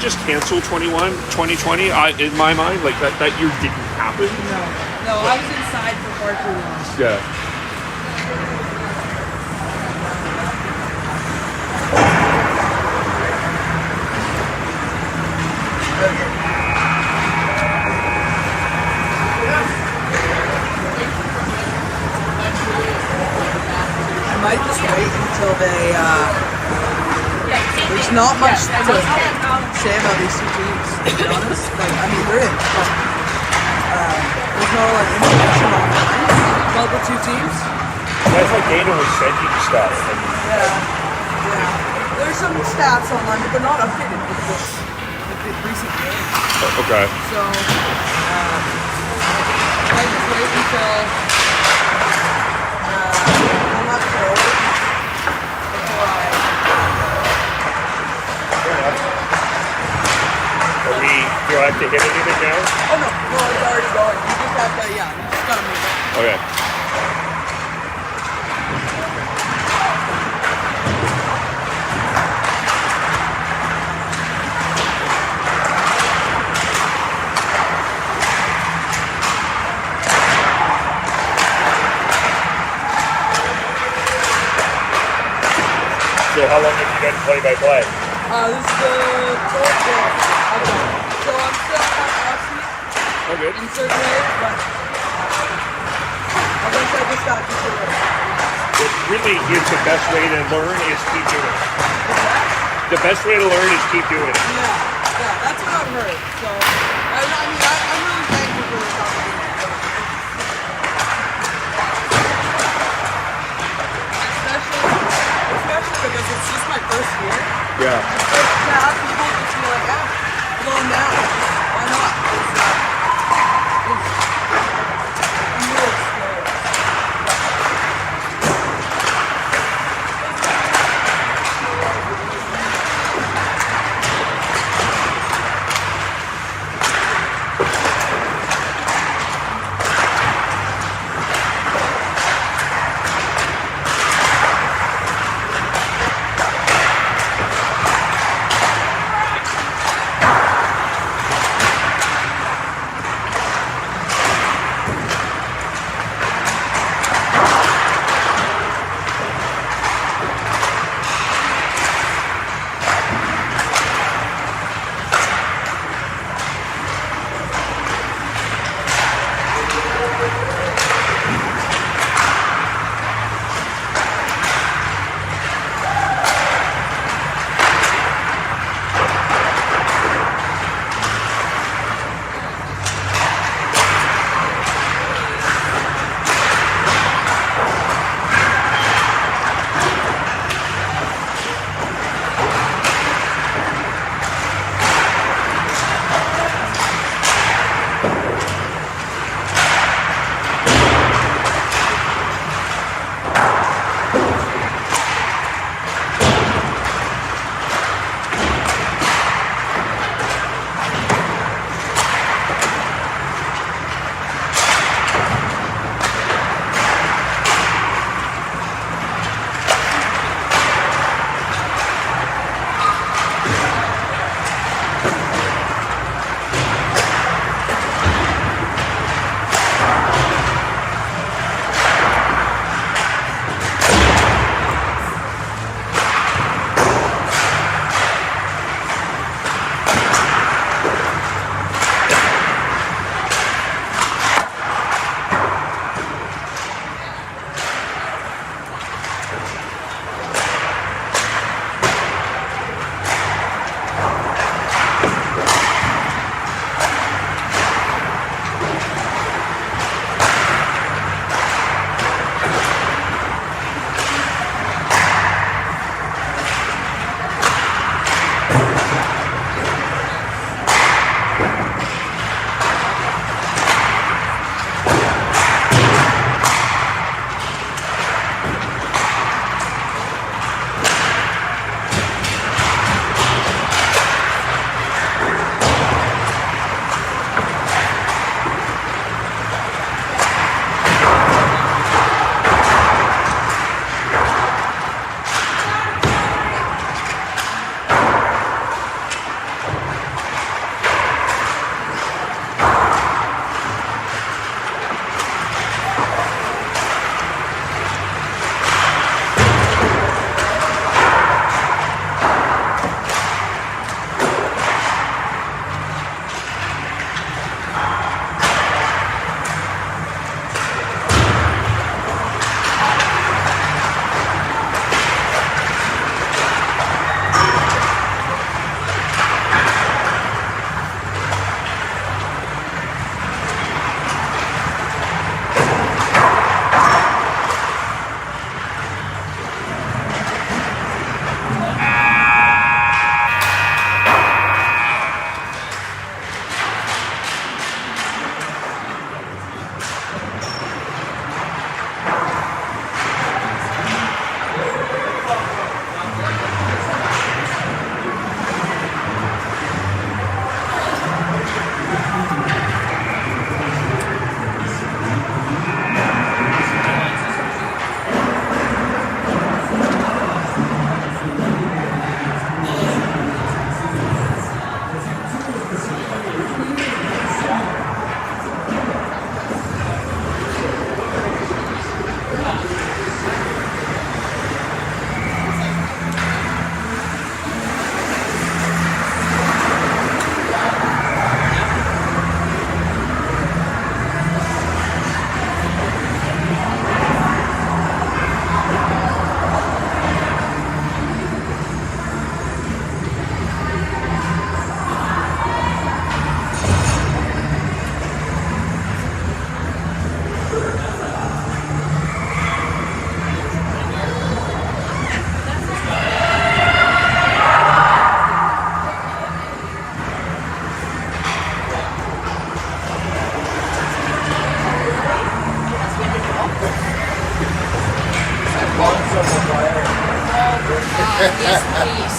just cancel 2020 in my mind? Like that year didn't happen? No, I was inside for far too long. Yeah. I might just wait until they, there's not much to say about these two teams, to be honest. Like, I mean, they're in, but there's not a lot of information online about the two teams. That's like Dana was sending stuff. Yeah. There's some stats online, but they're not updated with the recent games. Okay. So, I just wait until I'm not sure before I. Fair enough. Do I have to hit anything now? Oh no, it's already going. You just have to, you just gotta move it. Okay. So how long have you done play-by-play? This is the fourth day. Okay. So I'm still kind of rusty Okay. in certain ways, but I guess I just gotta keep doing it. It really is the best way to learn is keep doing it. The best way to learn is keep doing it. Yeah, that's what I've heard. So, I'm really thankful for this opportunity. Especially because it's just my first year. Yeah. Like, to have people just be like, going down. Why not? It's real scary. Yes, please.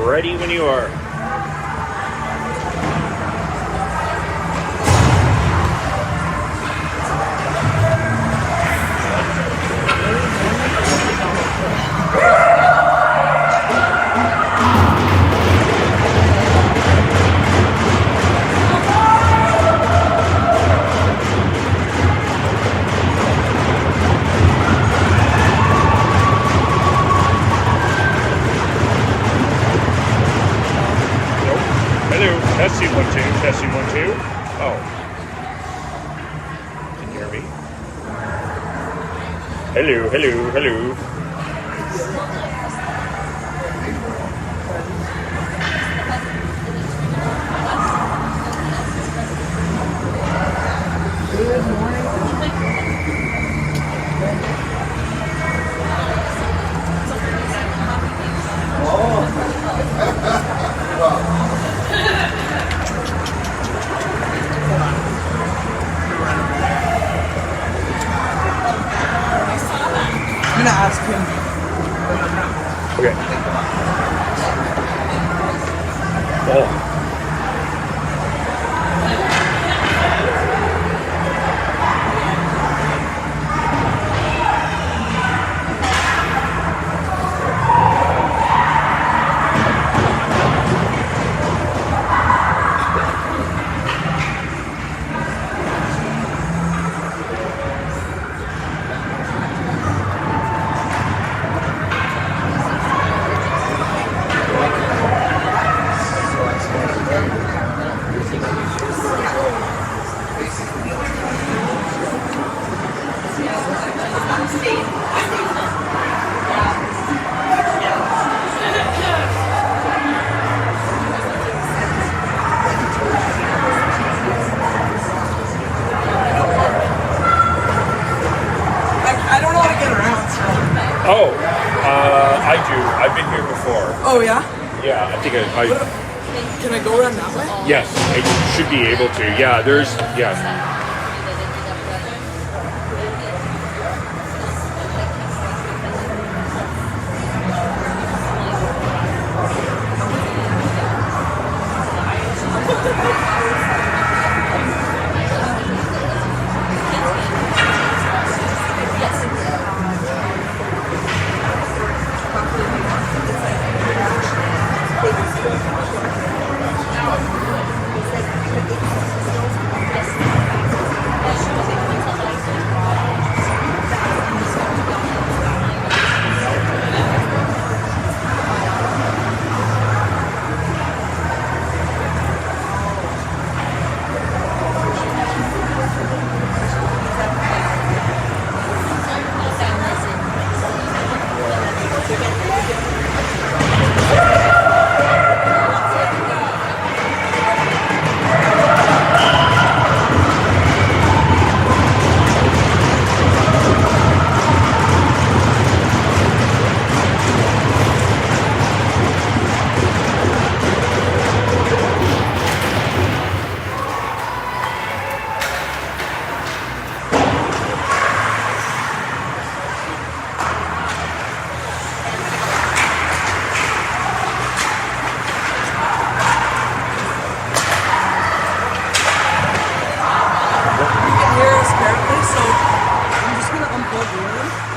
Ready when you are. Hello, testing 1 2, testing 1 2. Oh, can you hear me? Hello, hello, hello. Good morning. I'm gonna ask him. Okay. Oh. I don't know how to get around, so. Oh, I do. I've been here before. Oh, yeah? Yeah, I think I Can I go around that way? yes, I should be able to. Yeah, yeah.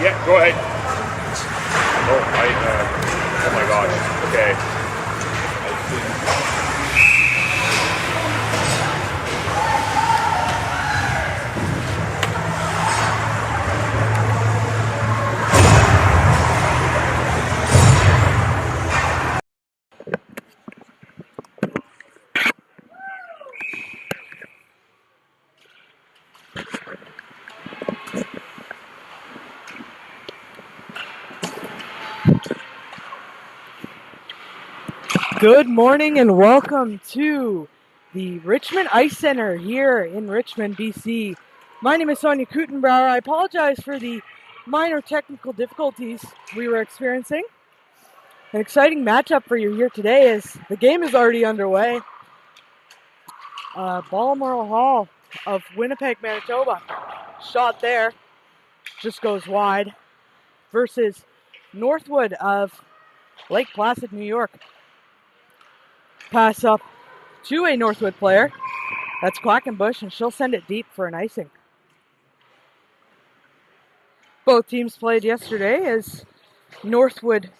Yeah, go ahead. Oh, oh my gosh. Okay. Good morning and welcome to the Richmond Ice Center here in Richmond, BC. My name is Sonia Kutenbauer. I apologize for the minor technical difficulties we were experiencing. An exciting matchup for you here today as the game is already underway. Balmoral Hall of Winnipeg, Manitoba. Shot there. Just goes wide. Versus Northwood of Lake Placid, New York. Pass up to a Northwood player. That's Quackenbush, and she'll send it deep for an icing. Both teams played yesterday as Northwood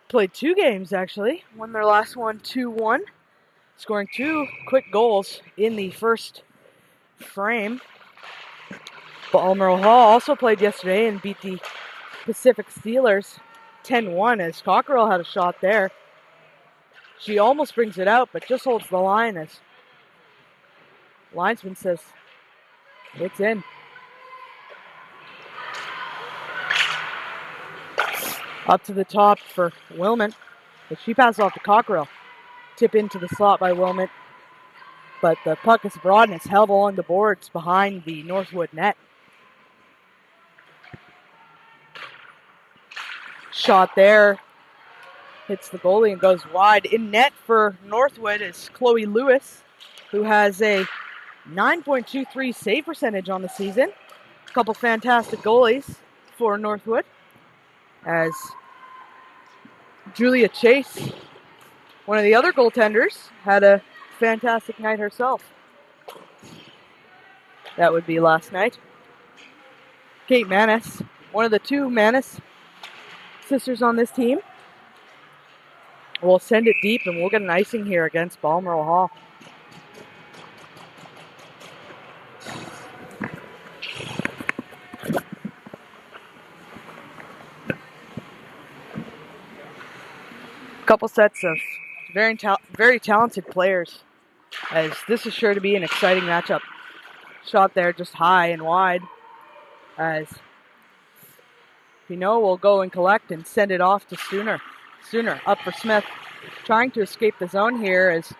played 2 games, actually. Won their last one 2-1, scoring 2 quick goals in the first frame. Balmoral Hall also played yesterday and beat the Pacific Steelers 10-1 as Cockerell had a shot there. She almost brings it out, but just holds the line as linesman says it's in. Up to the top for Wilmot. But she passes off to Cockerell. Tip into the slot by Wilmot. But the puck is broad and it's held along the boards behind the Northwood net. Shot there. Hits the goalie and goes wide. In net for Northwood is Chloe Lewis, who has a 9.23 save percentage on the season. A couple fantastic goalies for Northwood. As Julia Chase, one of the other goaltenders, had a fantastic night herself. That would be last night. Kate Manis, one of the 2 Manis sisters on this team, will send it deep and we'll get an icing here against Balmoral Hall. Couple sets of very talented players, as this is sure to be an exciting matchup. Shot there just high and wide, as Pinot will go and collect and send it off to Stooner. Stooner up for Smith, trying to escape the zone here as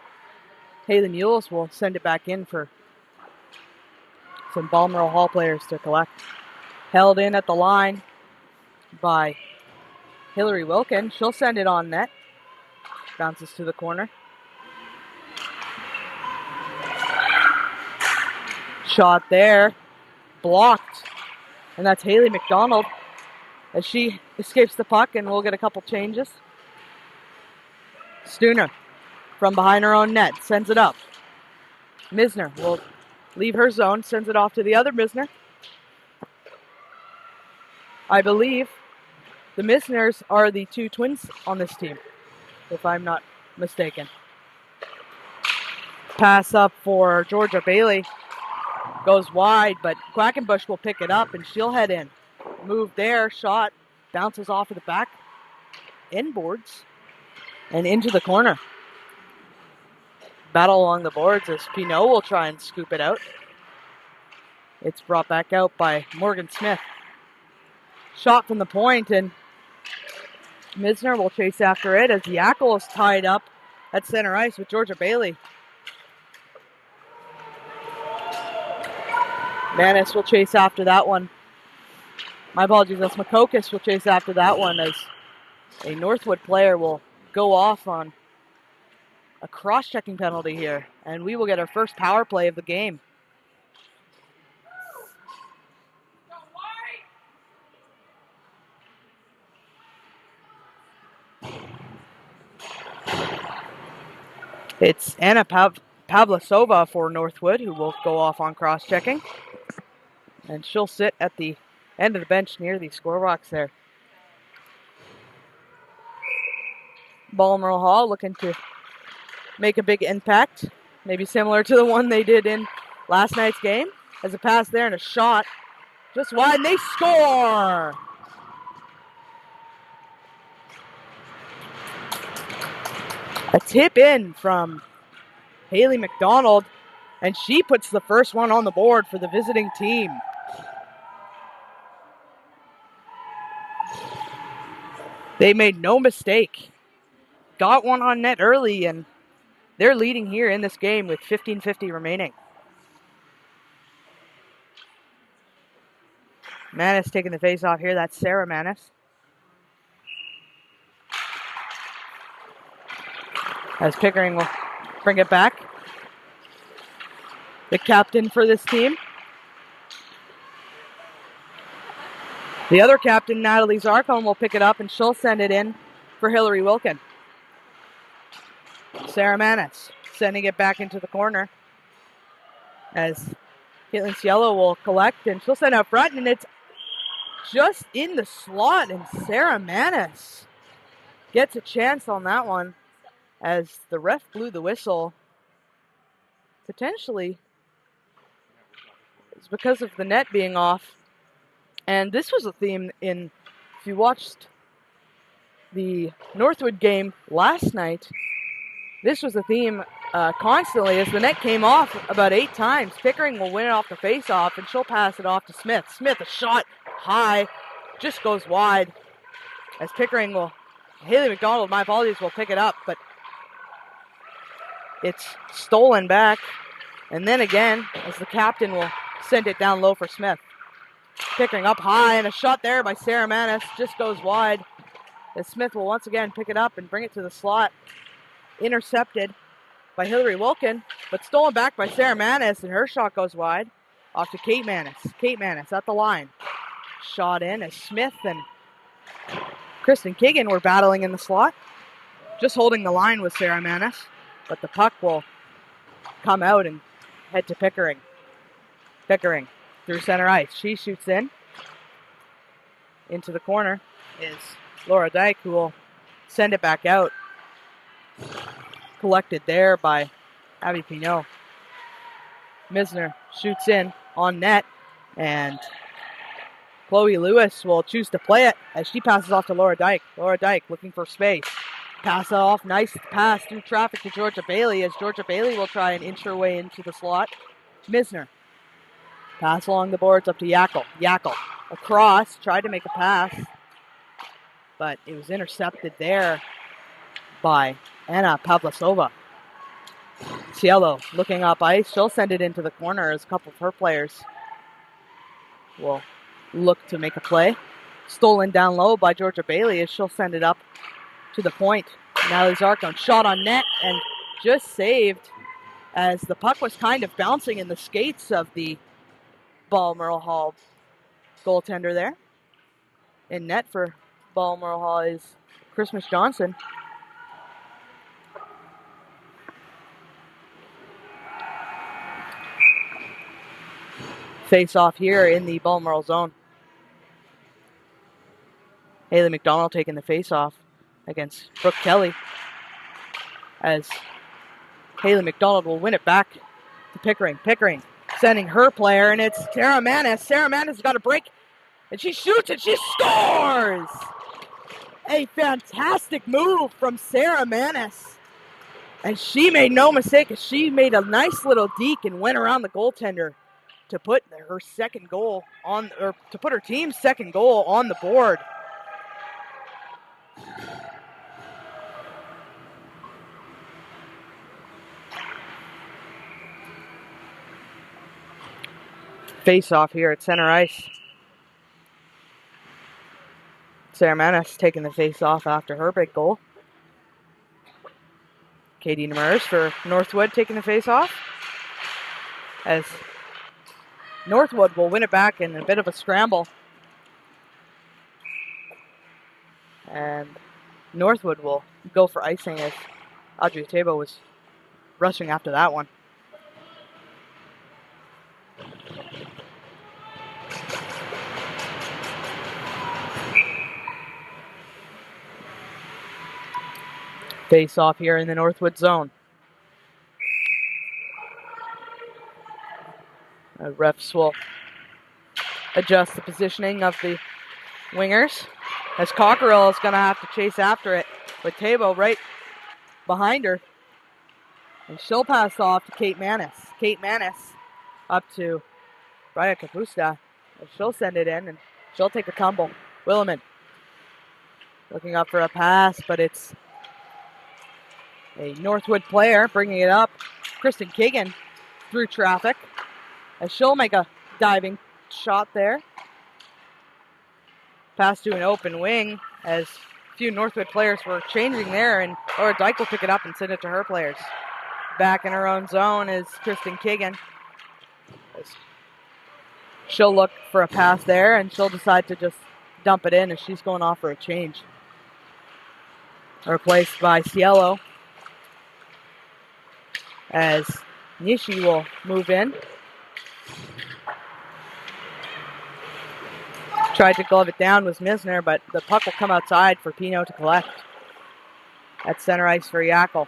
Haley Mules will send it back in for some Balmoral Hall players to collect. Held in at the line by Hillary Wilkin. She'll send it on net. Bounces to the corner. Shot there. Blocked. And that's Haley McDonald as she escapes the puck, and we'll get a couple changes. Stooner from behind her own net sends it up. Misner will leave her zone, sends it off to the other Misner. I believe the Misners are the 2 twins on this team, if I'm not mistaken. Pass up for Georgia Bailey. Goes wide, but Quackenbush will pick it up and she'll head in. Move there, shot, bounces off of the back inboards and into the corner. Battle along the boards as Pinot will try and scoop it out. It's brought back out by Morgan Smith. Shot from the point, and Misner will chase after it as Yackel is tied up at center ice with Georgia Bailey. Manis will chase after that one. My apologies, that's Makokis will chase after that one as a Northwood player will go off on a cross-checking penalty here, and we will get our first power play of the game. It's Anna Pavlasova for Northwood who will go off on cross-checking. And she'll sit at the end of the bench near the score box there. Balmoral Hall looking to make a big impact. Maybe similar to the one they did in last night's game. As a pass there and a shot. Just wide, and they score! A tip in from Haley McDonald, and she puts the first one on the board for the visiting team. They made no mistake. Got one on net early, and they're leading here in this game with 15:50 remaining. Manis taking the face off here. That's Sarah Manis. As Pickering will bring it back. The captain for this team. The other captain, Natalie Zarcone, will pick it up and she'll send it in for Hillary Wilkin. Sarah Manis sending it back into the corner as Caitlin Cielo will collect and she'll send out front, and it's just in the slot, and Sarah Manis gets a chance on that one as the ref blew the whistle. Potentially it's because of the net being off. And this was a theme in, if you watched the Northwood game last night, this was a theme constantly as the net came off about 8 times. Pickering will win it off the face-off, and she'll pass it off to Smith. Smith, a shot high, just goes wide. As Pickering will, Haley McDonald, my apologies, will pick it up, but it's stolen back. And then again, as the captain will send it down low for Smith. Pickering up high, and a shot there by Sarah Manis just goes wide. As Smith will once again pick it up and bring it to the slot. Intercepted by Hillary Wilkin, but stolen back by Sarah Manis, and her shot goes wide. Off to Kate Manis. Kate Manis at the line. Shot in as Smith and Kristen Keegan were battling in the slot. Just holding the line with Sarah Manis, but the puck will come out and head to Pickering. Pickering through center ice. She shoots in. Into the corner is Laura Dyke, who will send it back out. Collected there by Abby Pignot. Misner shoots in on net, and Chloe Lewis will choose to play it as she passes off to Laura Dyke. Laura Dyke looking for space. Pass off, nice pass through traffic to Georgia Bailey as Georgia Bailey will try and inch her way into the slot. Misner. Pass along the boards up to Yackel. Yackel across, tried to make a pass, but it was intercepted there by Anna Pavlasova. Cielo looking up ice. She'll send it into the corner as a couple of her players will look to make a play. Stolen down low by Georgia Bailey as she'll send it up to the point. Natalie Zarcone shot on net and just saved as the puck was kind of bouncing in the skates of the Balmoral Hall goaltender there. In net for Balmoral Hall is Christmas Johnson. Face off here in the Balmoral zone. Haley McDonald taking the face off against Brooke Kelly as Haley McDonald will win it back to Pickering. Pickering sending her player, and it's Sarah Manis. Sarah Manis got a break, and she shoots and she scores! A fantastic move from Sarah Manis. And she made no mistake. She made a nice little deke and went around the goaltender to put her second goal on, or to put her team's second goal on the board. Face off here at center ice. Sarah Manis taking the face off after her big goal. Katie Demers for Northwood taking the face off as Northwood will win it back in a bit of a scramble. And Northwood will go for icing as Audrey Tabo was rushing after that one. Face off here in the Northwood zone. Refs will adjust the positioning of the wingers as Cockerill is going to have to chase after it with Tabo right behind her. And she'll pass off to Kate Manis. Kate Manis up to Raya Kapusta. She'll send it in and she'll take a tumble. Williman looking up for a pass, but it's a Northwood player bringing it up. Kristen Keegan through traffic as she'll make a diving shot there. Pass to an open wing as a few Northwood players were changing there, and Laura Dyke will pick it up and send it to her players. Back in her own zone is Kristen Keegan. She'll look for a pass there, and she'll decide to just dump it in as she's going off for a change. Replaced by Cielo, as Nishi will move in. Tried to glove it down was Misner, but the puck will come outside for Pino to collect. At center ice for Yackel.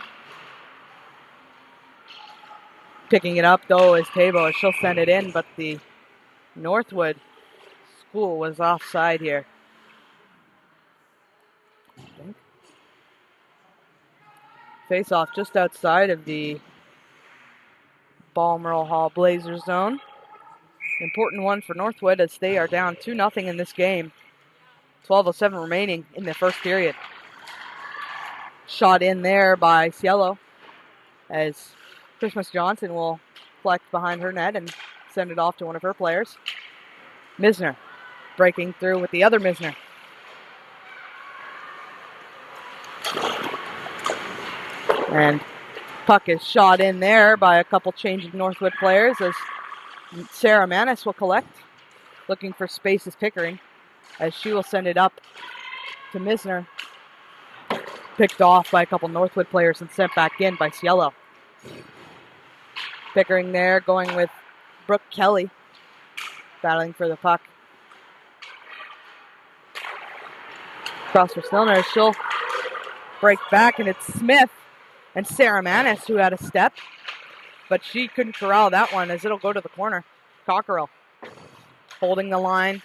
Picking it up, though, is Tabo, as she'll send it in, but the Northwood school was offside here. Face-off just outside of the Balmoral Hall Blazers zone. Important one for Northwood as they are down 2-0 in this game. 12:07 remaining in the first period. Shot in there by Cielo as Christmas Johnson will collect behind her net and send it off to one of her players. Misner breaking through with the other Misner. And puck is shot in there by a couple changing Northwood players as Sarah Manis will collect, looking for space is Pickering, as she will send it up to Misner. Picked off by a couple Northwood players and sent back in by Cielo. Pickering there going with Brooke Kelly, battling for the puck. Cross for Snellner, she'll break back, and it's Smith and Sarah Manis who had a step, but she couldn't corral that one as it'll go to the corner. Cockerell holding the line,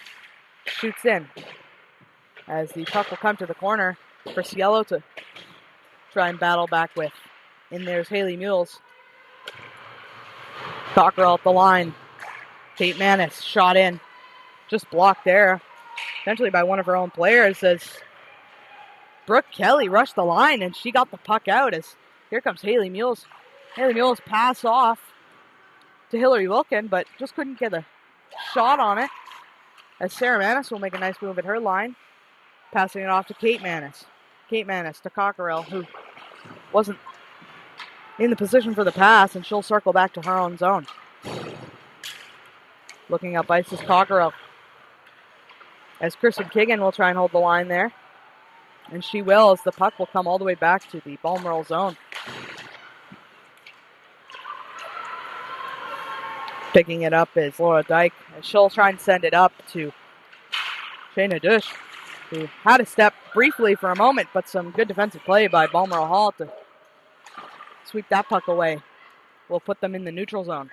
shoots in as the puck will come to the corner for Cielo to try and battle back with. In there's Haley Mules. Cockerell at the line. Kate Manis shot in, just blocked there, essentially by one of her own players as Brooke Kelly rushed the line and she got the puck out as here comes Haley Mules. Haley Mules pass off to Hillary Wilkin, but just couldn't get a shot on it. As Sarah Manis will make a nice move at her line, passing it off to Kate Manis. Kate Manis to Cockerell, who wasn't in the position for the pass, and she'll circle back to her own zone. Looking up ice is Cockerell. As Kristen Keegan will try and hold the line there. And she will, as the puck will come all the way back to the Balmoral zone. Picking it up is Laura Dyke, and she'll try and send it up to Shayna Dush, who had a step briefly for a moment, but some good defensive play by Balmoral Hall to sweep that puck away. Will put them in the neutral zone.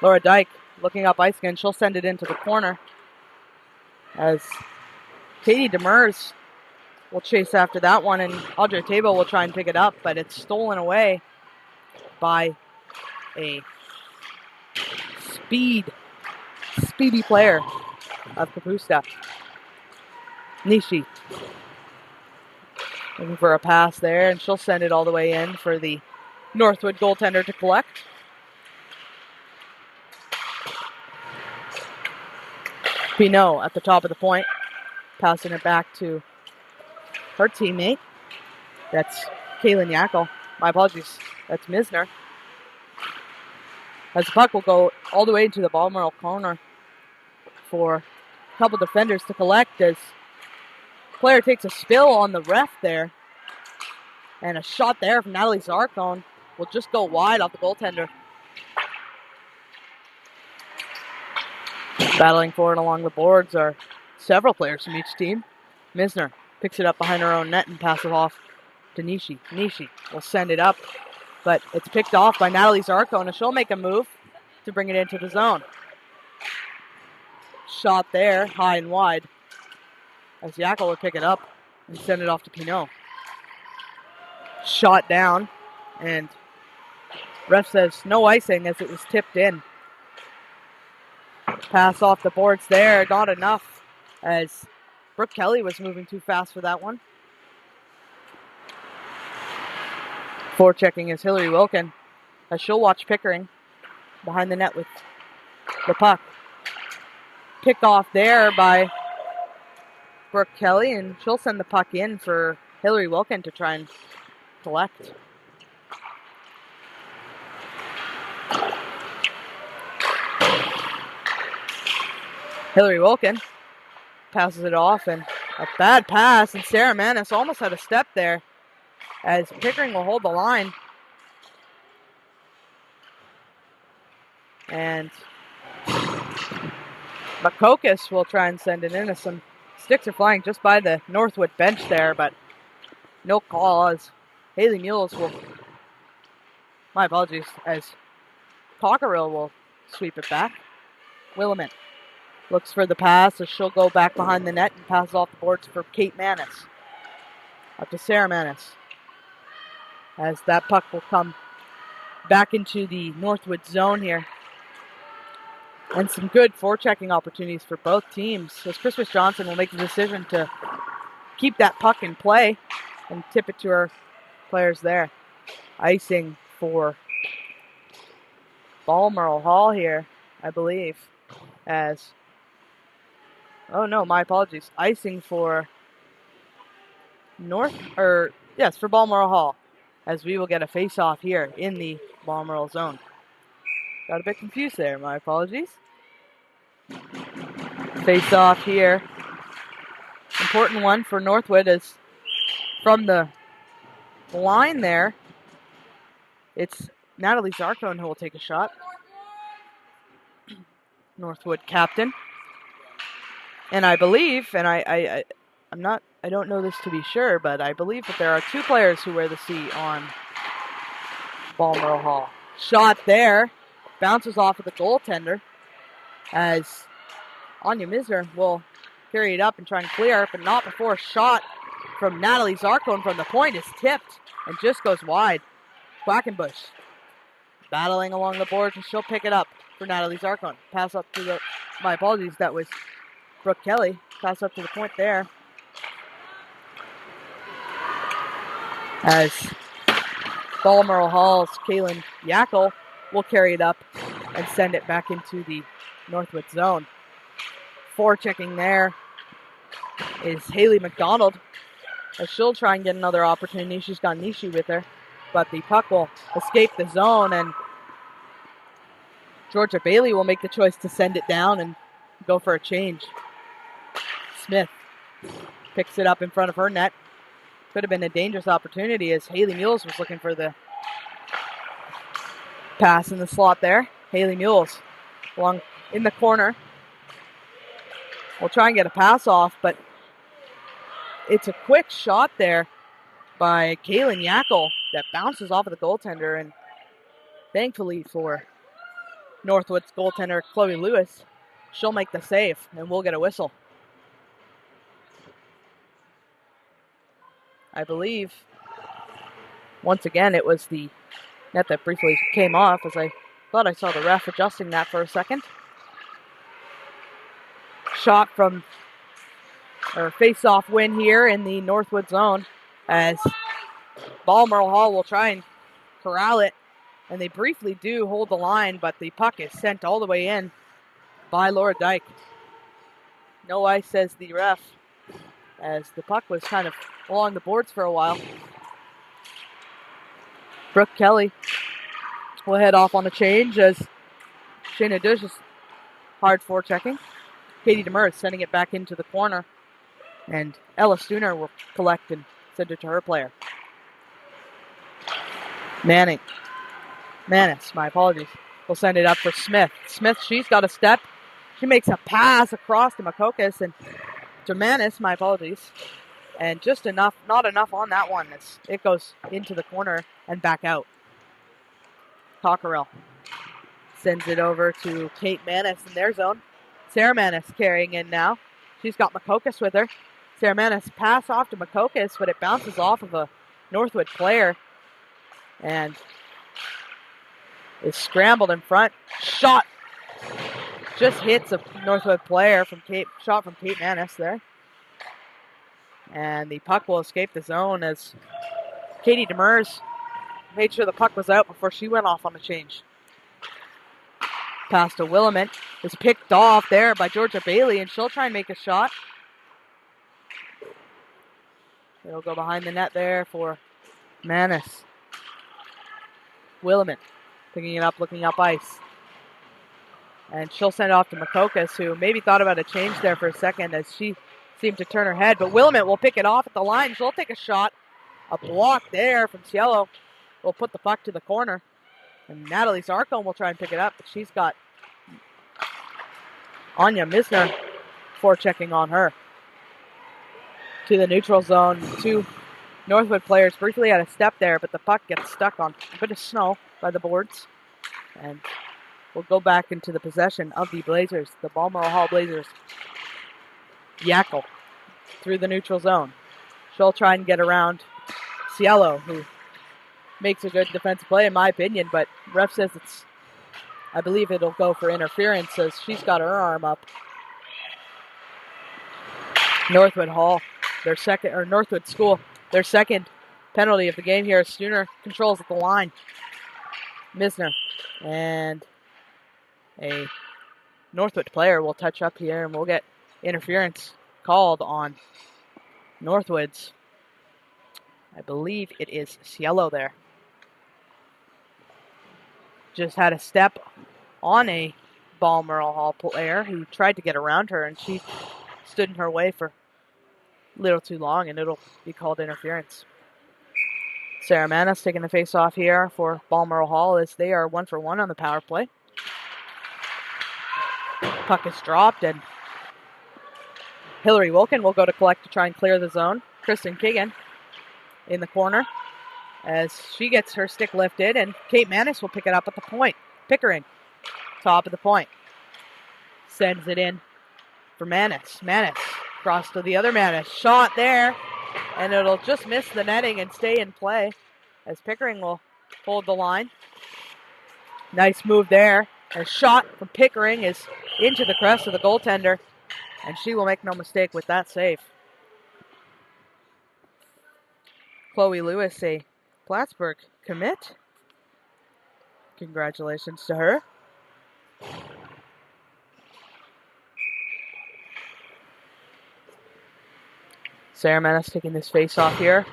Laura Dyke looking up ice again. She'll send it into the corner as Katie Demers will chase after that one, and Audrey Tabo will try and pick it up, but it's stolen away by a speedy player of Kapusta. Nishi looking for a pass there, and she'll send it all the way in for the Northwood goaltender to collect. Pinot at the top of the point, passing it back to her teammate. That's Kaylin Yackel. My apologies. That's Misner. As the puck will go all the way into the Balmoral corner for a couple defenders to collect as the player takes a spill on the ref there. And a shot there from Natalie Zarkon will just go wide off the goaltender. Battling for it along the boards are several players from each team. Misner picks it up behind her own net and passes it off to Nishi. Nishi will send it up, but it's picked off by Natalie Zarkon, and she'll make a move to bring it into the zone. Shot there, high and wide, as Yackel will pick it up and send it off to Pinot. Shot down, and ref says no icing as it was tipped in. Pass off the boards there, not enough, as Brooke Kelly was moving too fast for that one. Forechecking is Hillary Wilkin, as she'll watch Pickering behind the net with the puck. Picked off there by Brooke Kelly, and she'll send the puck in for Hillary Wilkin to try and collect. Hillary Wilkin passes it off, and a bad pass, and Sarah Manis almost had a step there as Pickering will hold the line. And Makokis will try and send it in as some sticks are flying just by the Northwood bench there, but no call as Haley Mules will, my apologies, as Cockerill will sweep it back. Willamette looks for the pass as she'll go back behind the net and pass off the boards for Kate Manis. Up to Sarah Manis. As that puck will come back into the Northwood zone here. And some good forechecking opportunities for both teams as Christmas Johnson will make the decision to keep that puck in play and tip it to her players there. Icing for Balmoral Hall here, I believe, as, oh no, my apologies. Icing for for Balmoral Hall, as we will get a face-off here in the Balmoral zone. Got a bit confused there, my apologies. Face-off here. Important one for Northwood as from the line there, it's Natalie Zarkon who will take a shot. Northwood captain. And I believe, and I don't know this to be sure, but I believe that there are two players who wear the C on Balmoral Hall. Shot there, bounces off of the goaltender as Anya Misner will carry it up and try and clear, but not before a shot from Natalie Zarkon from the point is tipped and just goes wide. Quackenbush battling along the boards, and she'll pick it up for Natalie Zarkon. Pass up to my apologies, that was Brooke Kelly. Pass up to the point there. As Balmoral Hall's Kaylin Yackel will carry it up and send it back into the Northwood zone. Forechecking there is Haley McDonald, as she'll try and get another opportunity. She's got Nishi with her, but the puck will escape the zone, and Georgia Bailey will make the choice to send it down and go for a change. Smith picks it up in front of her net. Could have been a dangerous opportunity as Haley Mules was looking for the pass in the slot there. Haley Mules along in the corner. We'll try and get a pass off, but it's a quick shot there by Kaylin Yackel that bounces off of the goaltender, and thankfully for Northwood's goaltender Chloe Lewis, she'll make the save and we'll get a whistle. I believe once again it was the net that briefly came off, as I thought I saw the ref adjusting that for a second. Shot from, or face-off win here in the Northwood zone as Balmoral Hall will try and corral it, and they briefly do hold the line, but the puck is sent all the way in by Laura Dyke. No ice, says the ref, as the puck was kind of along the boards for a while. Brooke Kelly will head off on the change as Shayna Dush is hard forechecking. Katie Demers sending it back into the corner, and Ella Stooner will collect and send it to her player. Manis, my apologies, will send it up for Smith. Smith, she's got a step. She makes a pass across to Makokis and to Manis, my apologies. And just enough, not enough on that one. It goes into the corner and back out. Cockerill sends it over to Kate Manis in their zone. Sarah Manis carrying in now. She's got Makokis with her. Sarah Manis pass off to Makokis, but it bounces off of a Northwood player and is scrambled in front. Shot just hits a Northwood player from Kate. Shot from Kate Manis there. And the puck will escape the zone as Katie Demers made sure the puck was out before she went off on the change. Pass to Willamette is picked off there by Georgia Bailey, and she'll try and make a shot. It'll go behind the net there for Manis. Williman picking it up, looking up ice. And she'll send it off to Makokas, who maybe thought about a change there for a second as she seemed to turn her head. But Williman will pick it off at the line. She'll take a shot. A block there from Cielo will put the puck to the corner. And Natalie Zarkon will try and pick it up, but she's got Anya Misner forechecking on her. To the neutral zone. Two Northwood players briefly had a step there, but the puck gets stuck on a bit of snow by the boards. And we'll go back into the possession of the Blazers, the Balmoral Hall Blazers. Yackel through the neutral zone. She'll try and get around Cielo, who makes a good defensive play in my opinion, but ref says I believe it'll go for interference as she's got her arm up. Northwood Hall, Northwood School, their second penalty of the game here. Stooner controls at the line. Misner and a Northwood player will touch up here, and we'll get interference called on Northwood's. I believe it is Cielo there. Just had a step on a Balmoral Hall player who tried to get around her, and she stood in her way for a little too long, and it'll be called interference. Sarah Manis taking the face off here for Balmoral Hall as they are 1-for-1 on the power play. Puck is dropped, and Hillary Wilkin will go to collect to try and clear the zone. Kristen Keegan in the corner as she gets her stick lifted, and Kate Manis will pick it up at the point. Pickering, top of the point. Sends it in for Manis. Manis cross to the other Manis. Shot there, and it'll just miss the netting and stay in play as Pickering will hold the line. Nice move there. A shot from Pickering is into the crest of the goaltender, and she will make no mistake with that save. Chloe Lewis, a Plattsburgh commit. Congratulations to her. Sarah Manis taking this face off here.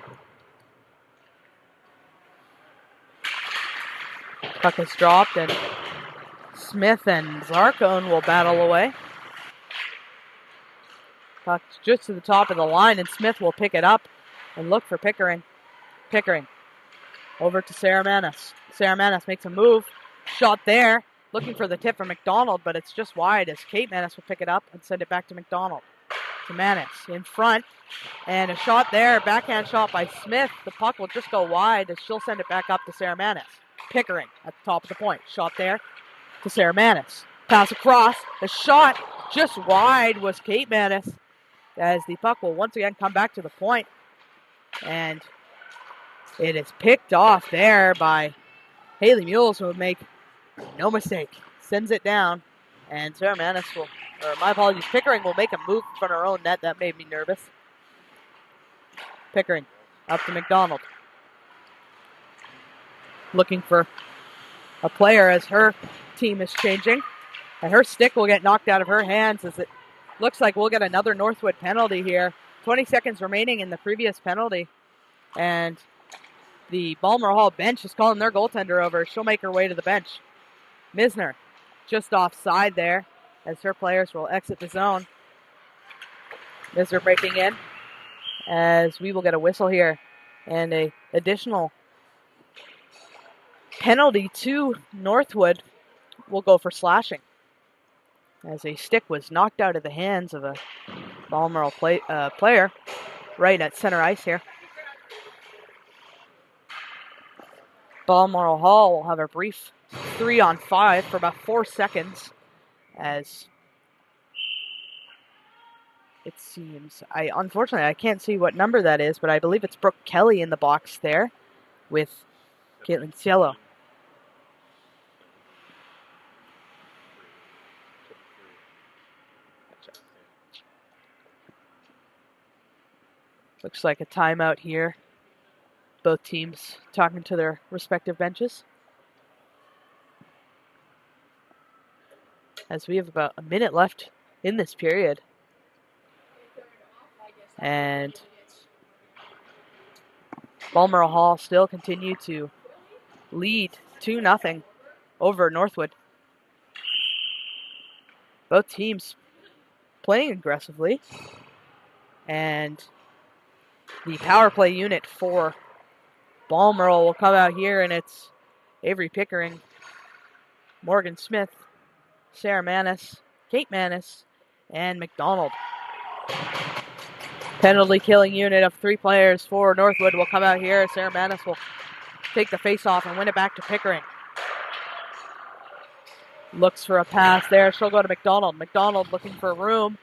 Puck is dropped, and Smith and Zarkon will battle away. Puck just to the top of the line, and Smith will pick it up and look for Pickering. Pickering over to Sarah Manis. Sarah Manis makes a move. Shot there. Looking for the tip from McDonald, but it's just wide as Kate Manis will pick it up and send it back to McDonald. To Manis in front. And a shot there. Backhand shot by Smith. The puck will just go wide as she'll send it back up to Sarah Manis. Pickering at the top of the point. Shot there to Sarah Manis. Pass across. The shot just wide was Kate Manis as the puck will once again come back to the point. And it is picked off there by Haley Mules, who will make no mistake. Sends it down, and Sarah Manis Pickering will make a move from her own net. That made me nervous. Pickering up to McDonald. Looking for a player as her team is changing. And her stick will get knocked out of her hands as it looks like we'll get another Northwood penalty here. 20 seconds remaining in the previous penalty. And the Balmoral Hall bench is calling their goaltender over. She'll make her way to the bench. Misner just offside there as her players will exit the zone. Misner breaking in as we will get a whistle here. And a additional penalty to Northwood will go for slashing as a stick was knocked out of the hands of a Balmoral player right at center ice here. Balmoral Hall will have a brief 3-on-5 for about 4 seconds as it seems. Unfortunately, I can't see what number that is, but I believe it's Brooke Kelly in the box there with Caitlin Cielo. Looks like a timeout here. Both teams talking to their respective benches. As we have about a minute left in this period. And Balmoral Hall still continue to lead 2-0 over Northwood. Both teams playing aggressively. And the power play unit for Balmoral will come out here, and it's Avery Pickering, Morgan Smith, Sarah Manis, Kate Manis, and McDonald. Penalty killing unit of 3 players for Northwood will come out here. Sarah Manis will take the face-off and win it back to Pickering. Looks for a pass there. She'll go to McDonald. McDonald looking for room.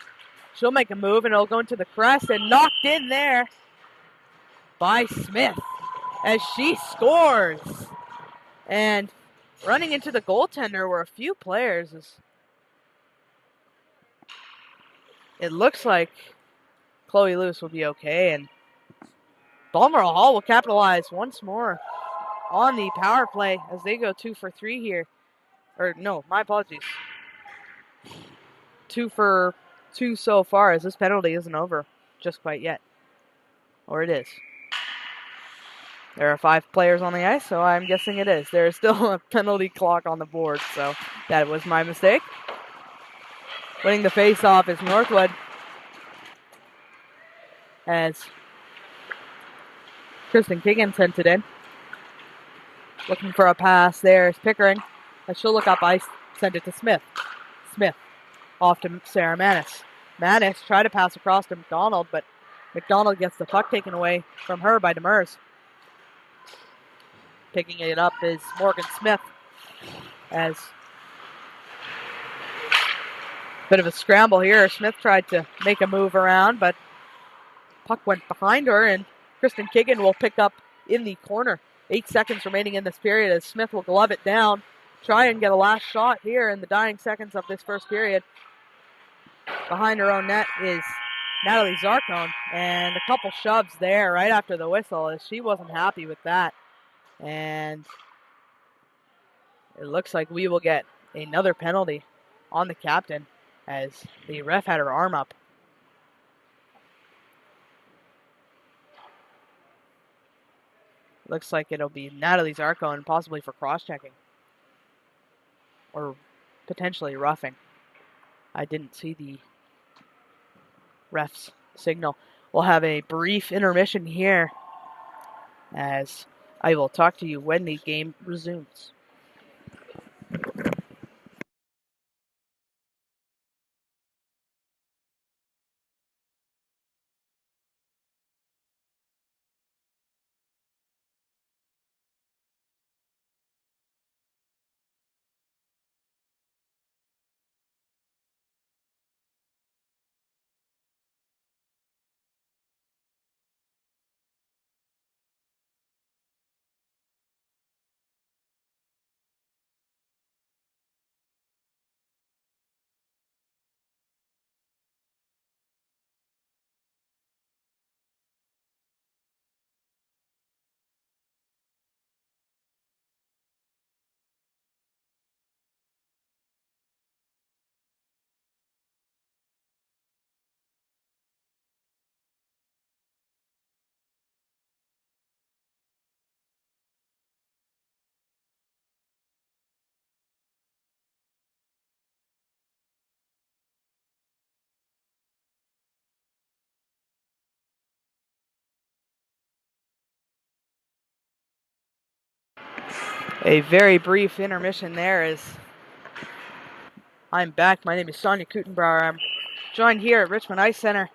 She'll make a move, and it'll go into the crest and knocked in there by Smith as she scores. And running into the goaltender were a few players. It looks like Chloe Lewis will be okay, and Balmoral Hall will capitalize once more on the power play as they go 2 for 3 here. Or no, my apologies. 2 for 2 so far, as this penalty isn't over just quite yet. Or it is. There are 5 players on the ice, so I'm guessing it is. There is still a penalty clock on the board, so that was my mistake. Winning the face-off is Northwood, as Kristen Keegan sent it in. Looking for a pass there is Pickering, as she'll look up ice, send it to Smith. Smith off to Sarah Manis. Manis tried to pass across to McDonald, but McDonald gets the puck taken away from her by Demers. Picking it up is Morgan Smith, as bit of a scramble here. Smith tried to make a move around, but puck went behind her, and Kristen Keegan will pick up in the corner. 8 seconds remaining in this period as Smith will glove it down, try and get a last shot here in the dying seconds of this first period. Behind her own net is Natalie Zarcone, and a couple shoves there right after the whistle, as she wasn't happy with that. And it looks like we will get another penalty on the captain, as the ref had her arm up. Looks like it'll be Natalie Zarcone, possibly for cross-checking. Or potentially roughing. I didn't see the ref's signal. We'll have a brief intermission here, as I will talk to you when the game resumes. A very brief intermission there as I'm back. My name is Sonia Kutenbauer. I'm joined here at Richmond Ice Center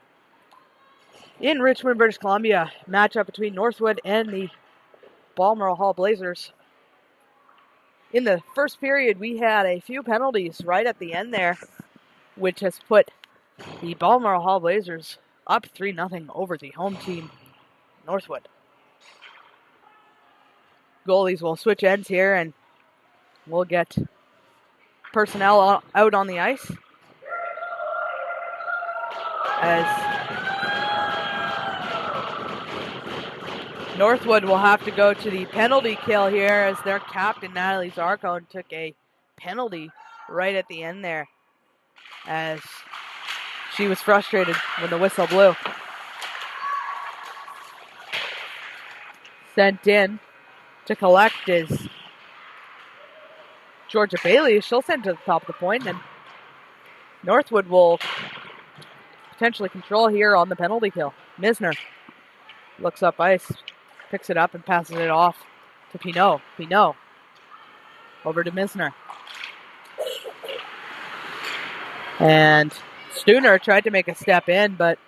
in Richmond, British Columbia. Matchup between Northwood and the Balmoral Hall Blazers. In the first period, we had a few penalties right at the end there, which has put the Balmoral Hall Blazers up 3-0 over the home team, Northwood. Goalies will switch ends here, and we'll get personnel out on the ice as Northwood will have to go to the penalty kill here, as their captain, Natalie Zarcone, took a penalty right at the end there, as she was frustrated when the whistle blew. Sent in to collect is Georgia Bailey. She'll send to the top of the point, and Northwood will potentially control here on the penalty kill. Misner looks up ice, picks it up and passes it off to Pinot. Pinot over to Misner. And Stooner tried to make a step in, but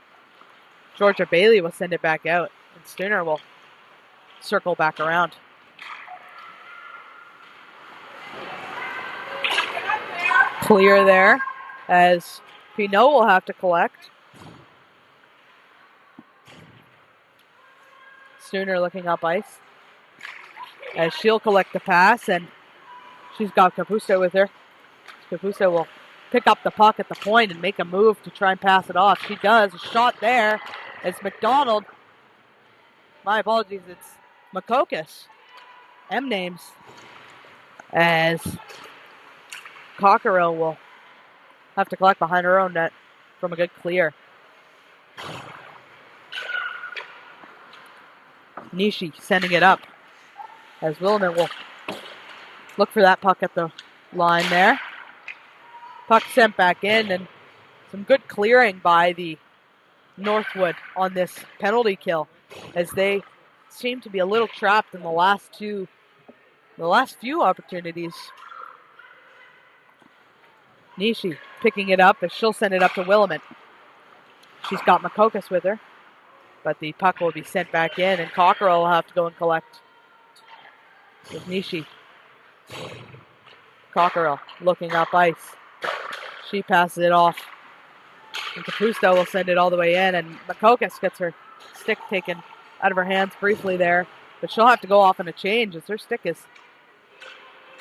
Georgia Bailey will send it back out. And Stooner will circle back around. Clear there as Pinot will have to collect. Stooner looking up ice as she'll collect the pass, and she's got Capusto with her. Capusto will pick up the puck at the point and make a move to try and pass it off. She does. A shot there as McDonald. My apologies, it's Makokis. M names. As Cockerill will have to collect behind her own net from a good clear. Nishi sending it up as Williman will look for that puck at the line there. Puck sent back in, and some good clearing by the Northwood on this penalty kill as they seem to be a little trapped in the last few opportunities. Nishi picking it up as she'll send it up to Williman. She's got Makokis with her, but the puck will be sent back in, and Cockerill will have to go and collect with Nishi. Cockerill looking up ice. She passes it off, and Capusto will send it all the way in, and Makokis gets her stick taken out of her hands briefly there, but she'll have to go off on a change as her stick is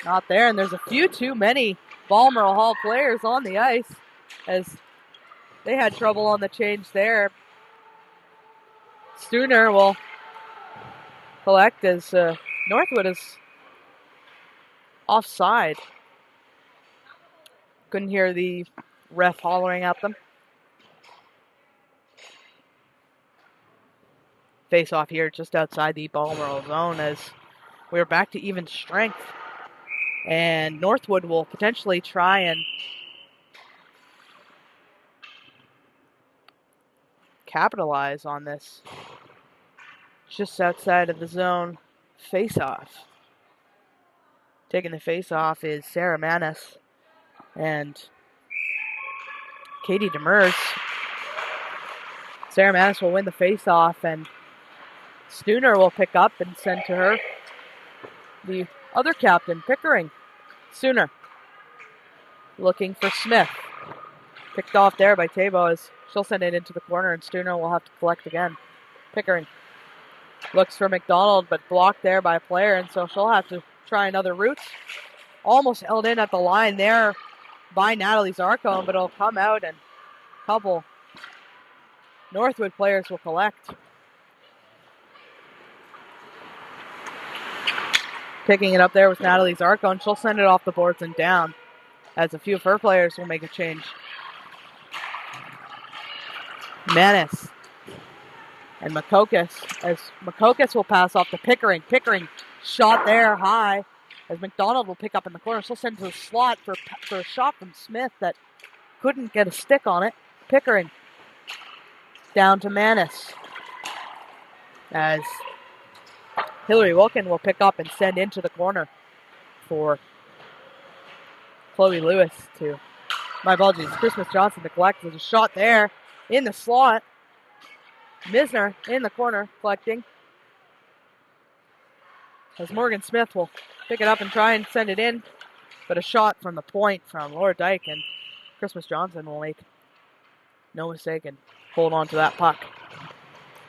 not there, and there's a few too many Balmoral Hall players on the ice as they had trouble on the change there. Stooner will collect as Northwood is offside. Couldn't hear the ref hollering at them. Face off here just outside the Balmoral zone as we're back to even strength. And Northwood will potentially try and capitalize on this. Just outside of the zone face-off. Taking the face-off is Sarah Manis and Katie Demers. Sarah Manis will win the face-off, and Stooner will pick up and send to her the other captain, Pickering. Stooner looking for Smith. Picked off there by Tabo as she'll send it into the corner, and Stooner will have to collect again. Pickering looks for McDonald, but blocked there by a player, and so she'll have to try another route. Almost held in at the line there by Natalie Zarcone, but it'll come out, and a couple Northwood players will collect. Picking it up there with Natalie Zarcone. She'll send it off the boards and down as a few of her players will make a change. Manis and Makokis, as Makokis will pass off to Pickering. Pickering shot there high as McDonald will pick up in the corner. She'll send to the slot for a shot from Smith that couldn't get a stick on it. Pickering down to Manis as Hillary Wilkin will pick up and send into the corner for Chloe Lewis to, my apologies, Christmas Johnson to collect. There's a shot there in the slot. Misner in the corner collecting. As Morgan Smith will pick it up and try and send it in. But a shot from the point from Laura Dyke, and Christmas Johnson will make no mistake and hold on to that puck.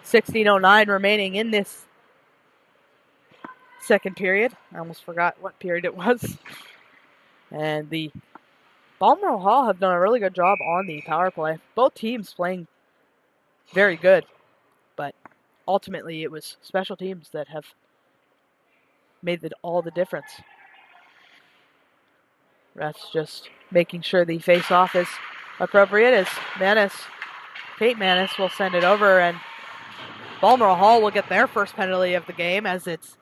16:09 remaining in this second period. I almost forgot what period it was. And the Balmoral Hall have done a really good job on the power play. Both teams playing very good, but ultimately it was special teams that have made all the difference. Refs just making sure the face-off is appropriate as Kate Manis will send it over, and Balmoral Hall will get their first penalty of the game as it's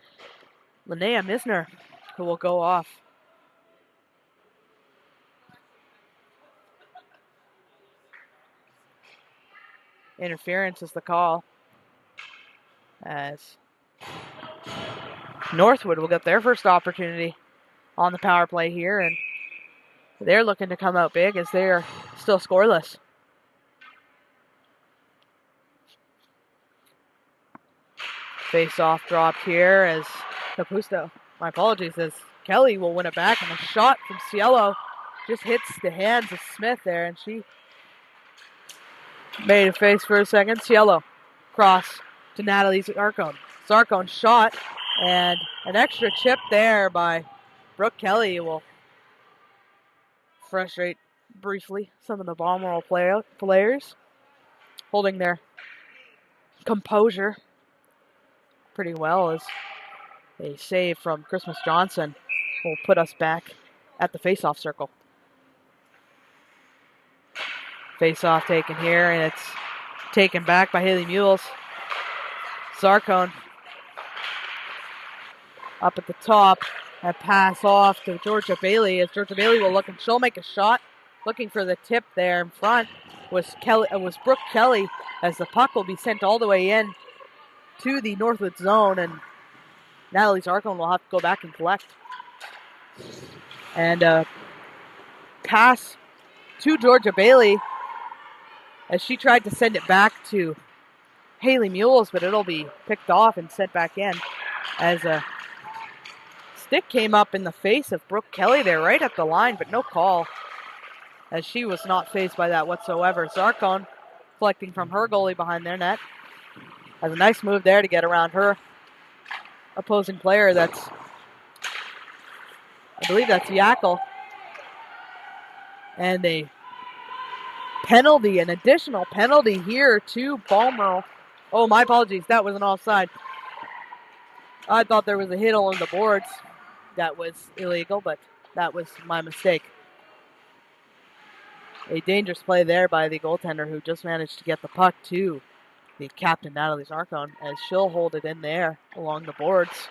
Linnea Misner who will go off. Interference is the call as Northwood will get their first opportunity on the power play here, and they're looking to come out big as they're still scoreless. Face-off dropped here as Capusto, my apologies, as Kelly will win it back, and a shot from Cielo just hits the hands of Smith there, and she made a face for a second. Cielo cross to Natalie Zarcone. Zarcone shot, and an extra chip there by Brooke Kelly will frustrate briefly some of the Balmoral players, holding their composure pretty well as a save from Christmas Johnson will put us back at the face-off circle. Face-off taken here, and it's taken back by Haley Mules. Zarcone up at the top, and pass off to Georgia Bailey as Georgia Bailey will look, and she'll make a shot, looking for the tip there in front was Brooke Kelly, as the puck will be sent all the way in to the Northwood zone, and Natalie Zarcone will have to go back and collect. And pass to Georgia Bailey as she tried to send it back to Haley Mules, but it'll be picked off and sent back in as a stick came up in the face of Brooke Kelly there right at the line, but no call as she was not faced by that whatsoever. Zarcone collecting from her goalie behind their net. Has a nice move there to get around her opposing player. I believe that's Yackel. And an additional penalty here to Balmoral. Oh, my apologies, that was an offside. I thought there was a hit along the boards that was illegal, but that was my mistake. A dangerous play there by the goaltender who just managed to get the puck to the captain, Natalie Zarcone, as she'll hold it in there along the boards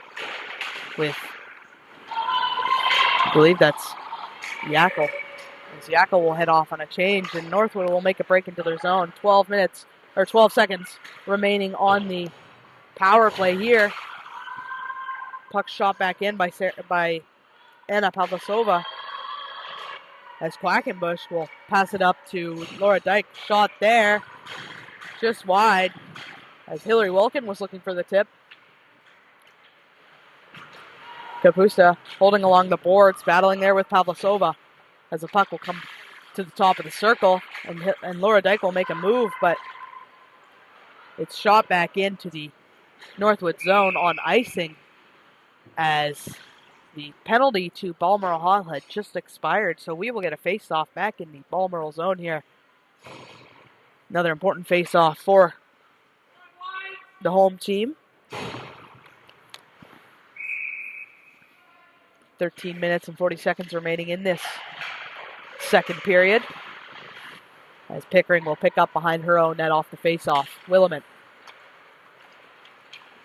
with, I believe that's Yackel. As Yackel will head off on a change, and Northwood will make a break into their zone. 12 seconds remaining on the power play here. Puck shot back in by Anna Pavlasova as Quackenbush will pass it up to Laura Dyke. Shot there, just wide, as Hillary Wilkin was looking for the tip. Kapusta holding along the boards, battling there with Pavlasova as the puck will come to the top of the circle, and Laura Dyke will make a move, but it's shot back into the Northwood zone on icing as the penalty to Balmoral Hall had just expired, so we will get a face-off back in the Balmoral zone here. Another important face-off for the home team. 13 minutes and 40 seconds remaining in this second period, as Pickering will pick up behind her own net off the face-off. Willamette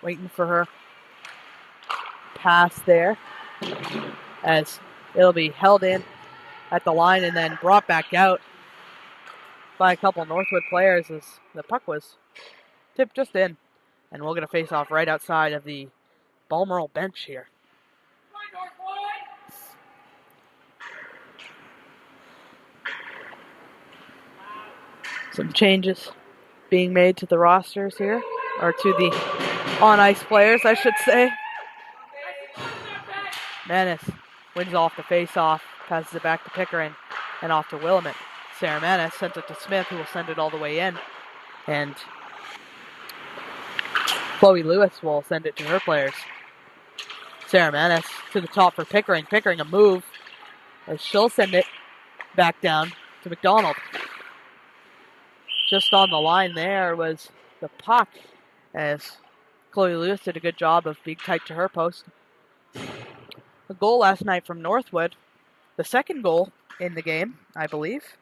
waiting for her pass there, as it'll be held in at the line and then brought back out by a couple Northwood players as the puck was tipped just in, and we'll get a face-off right outside of the Balmoral bench here. Some changes being made to the rosters here, or to the on-ice players, I should say. Manis wins off the face-off, passes it back to Pickering, and off to Willamette. Sarah Manis sends it to Smith, who will send it all the way in. And Chloe Lewis will send it to her players. Sarah Manis to the top for Pickering. Pickering a move, as she'll send it back down to McDonald. Just on the line there was the puck, as Chloe Lewis did a good job of being tight to her post. The goal last night from Northwood, the second goal in the game, I believe,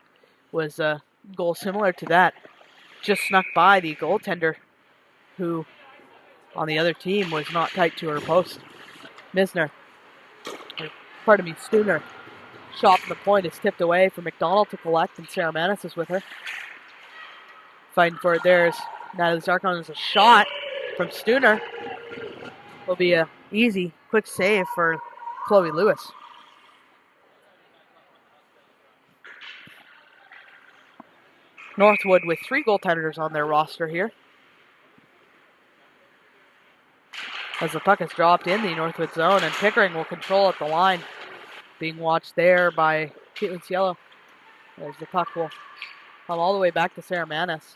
was a goal similar to that. Just snuck by the goaltender who on the other team was not tight to her post. Stooner. Shot from the point is tipped away for McDonald to collect, and Sarah Manis is with her. Fighting for it there is Natalie Zarkon. Is a shot from Stooner. Will be a easy, quick save for Chloe Lewis. Northwood with 3 goaltenders on their roster here. As the puck is dropped in the Northwood zone, and Pickering will control at the line. Being watched there by Caitlin Cielo. As the puck will come all the way back to Sarah Manis.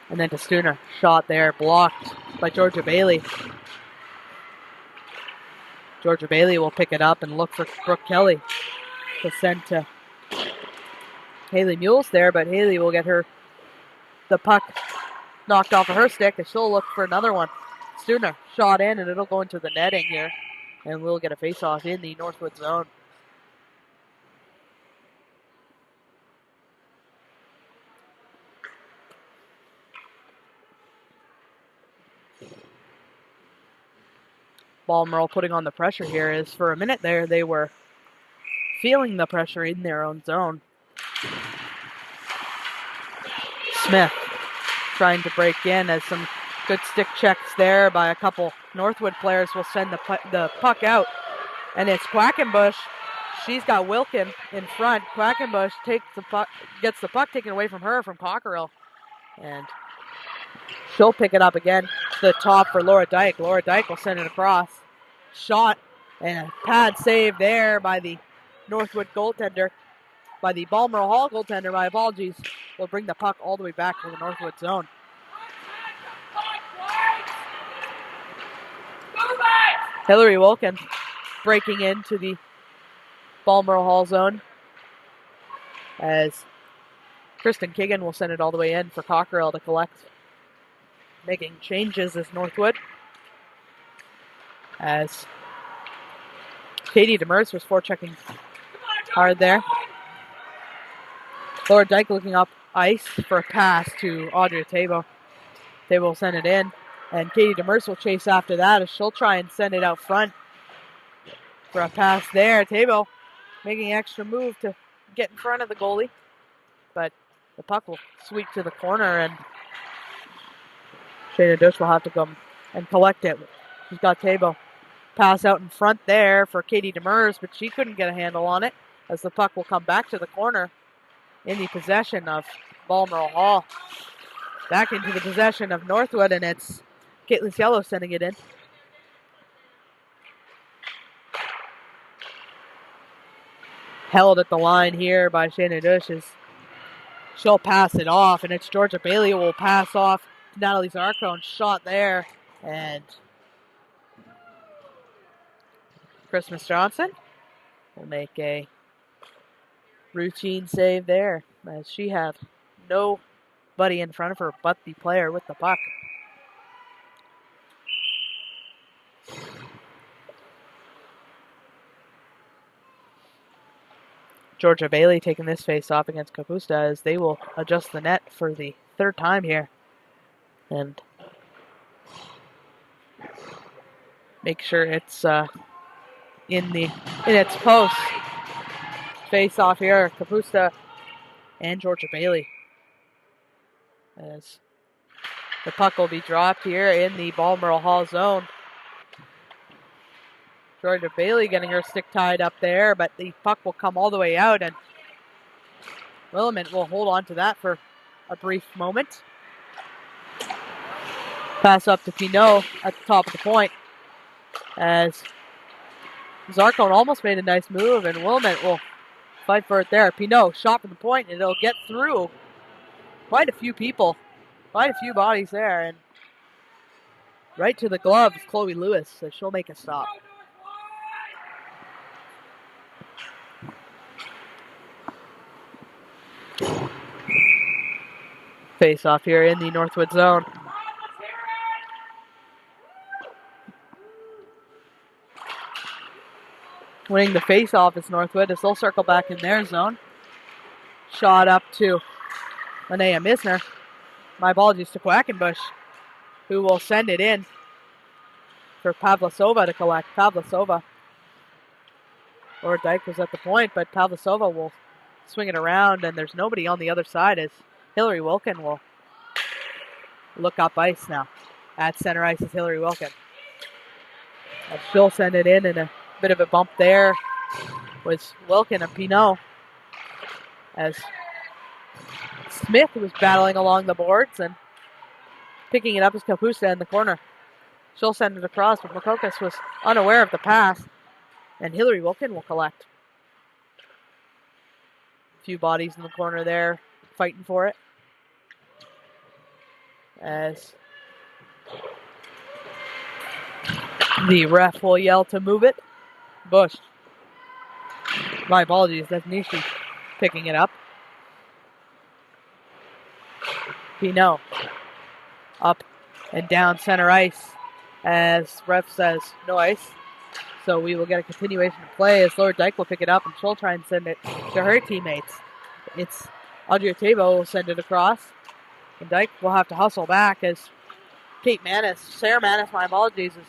And then to Stooner. Shot there, blocked by Georgia Bailey. Georgia Bailey will pick it up and look for Brooke Kelly to send to Haley Mules there, but Haley will get the puck knocked off of her stick, and she'll look for another one. Stooner shot in, and it'll go into the netting here, and we'll get a face-off in the Northwood zone. Balmoral putting on the pressure here is for a minute there they were feeling the pressure in their own zone. Smith trying to break in as some good stick checks there by a couple Northwood players will send the puck out. And it's Quackenbush. She's got Wilkin in front. Quackenbush gets the puck taken away from her from Cockerill. And she'll pick it up again to the top for Laura Dyke. Laura Dyke will send it across. Shot and a pad save there by the Northwood goaltender. By the Balmoral Hall goaltender, my apologies, will bring the puck all the way back to the Northwood zone. Hillary Wilkin breaking into the Balmoral Hall zone as Kristen Kigan will send it all the way in for Cockerill to collect. Making changes is Northwood as Katie Demers was forechecking hard there. Laura Dyke looking up ice for a pass to Audrey Tabo. Tabo will send it in, and Katie Demers will chase after that as she'll try and send it out front for a pass there. Tabo making an extra move to get in front of the goalie, but the puck will sweep to the corner, and Shayna Dush will have to come and collect it. She's got Tabo. Pass out in front there for Katie Demers, but she couldn't get a handle on it as the puck will come back to the corner in the possession of Balmoral Hall. Back into the possession of Northwood, and it's Caitlin Cielo sending it in. Held at the line here by Shayna Dush as she'll pass it off, and it's Georgia Bailey who will pass off to Natalie Zarkon. Shot there, and Christmas Johnson will make a routine save there as she had nobody in front of her but the player with the puck. Georgia Bailey taking this face off against Kapusta as they will adjust the net for the third time here and make sure it's in its post. Face off here, Kapusta and Georgia Bailey. As the puck will be dropped here in the Balmoral Hall zone. Georgia Bailey getting her stick tied up there, but the puck will come all the way out, and Willamette will hold on to that for a brief moment. Pass up to Pinot at the top of the point as Zarkon almost made a nice move, and Willamette will fight for it there. Pinot shot from the point, and it'll get through quite a few people, quite a few bodies there, and right to the glove of Chloe Lewis, so she'll make a stop. Face off here in the Northwood zone. Winning the face-off is Northwood as they'll circle back in their zone. Shot up to Linnea Misner. My apologies to Quackenbush. who will send it in for Pavlasova to collect. Pavlasova. Laura Dyke was at the point, but Pavlasova will swing it around, and there's nobody on the other side as Hillary Wilkin will look up ice now. At center ice is Hillary Wilkin. And she'll send it in, and a bit of a bump there was Wilkin and Pinot as Smith was battling along the boards and picking it up as Kapusta in the corner. She'll send it across, but Makokis was unaware of the pass, and Hillary Wilkin will collect. A few bodies in the corner there fighting for it. As the ref will yell to move it. Bush. My apologies, that's Nishi picking it up. Pinot. Up and down center ice as ref says no ice. So we will get a continuation of play as Laura Dyke will pick it up and she'll try and send it to her teammates. It's Audrey Tabo will send it across. And Dyke will have to hustle back as Sarah Manis, my apologies, is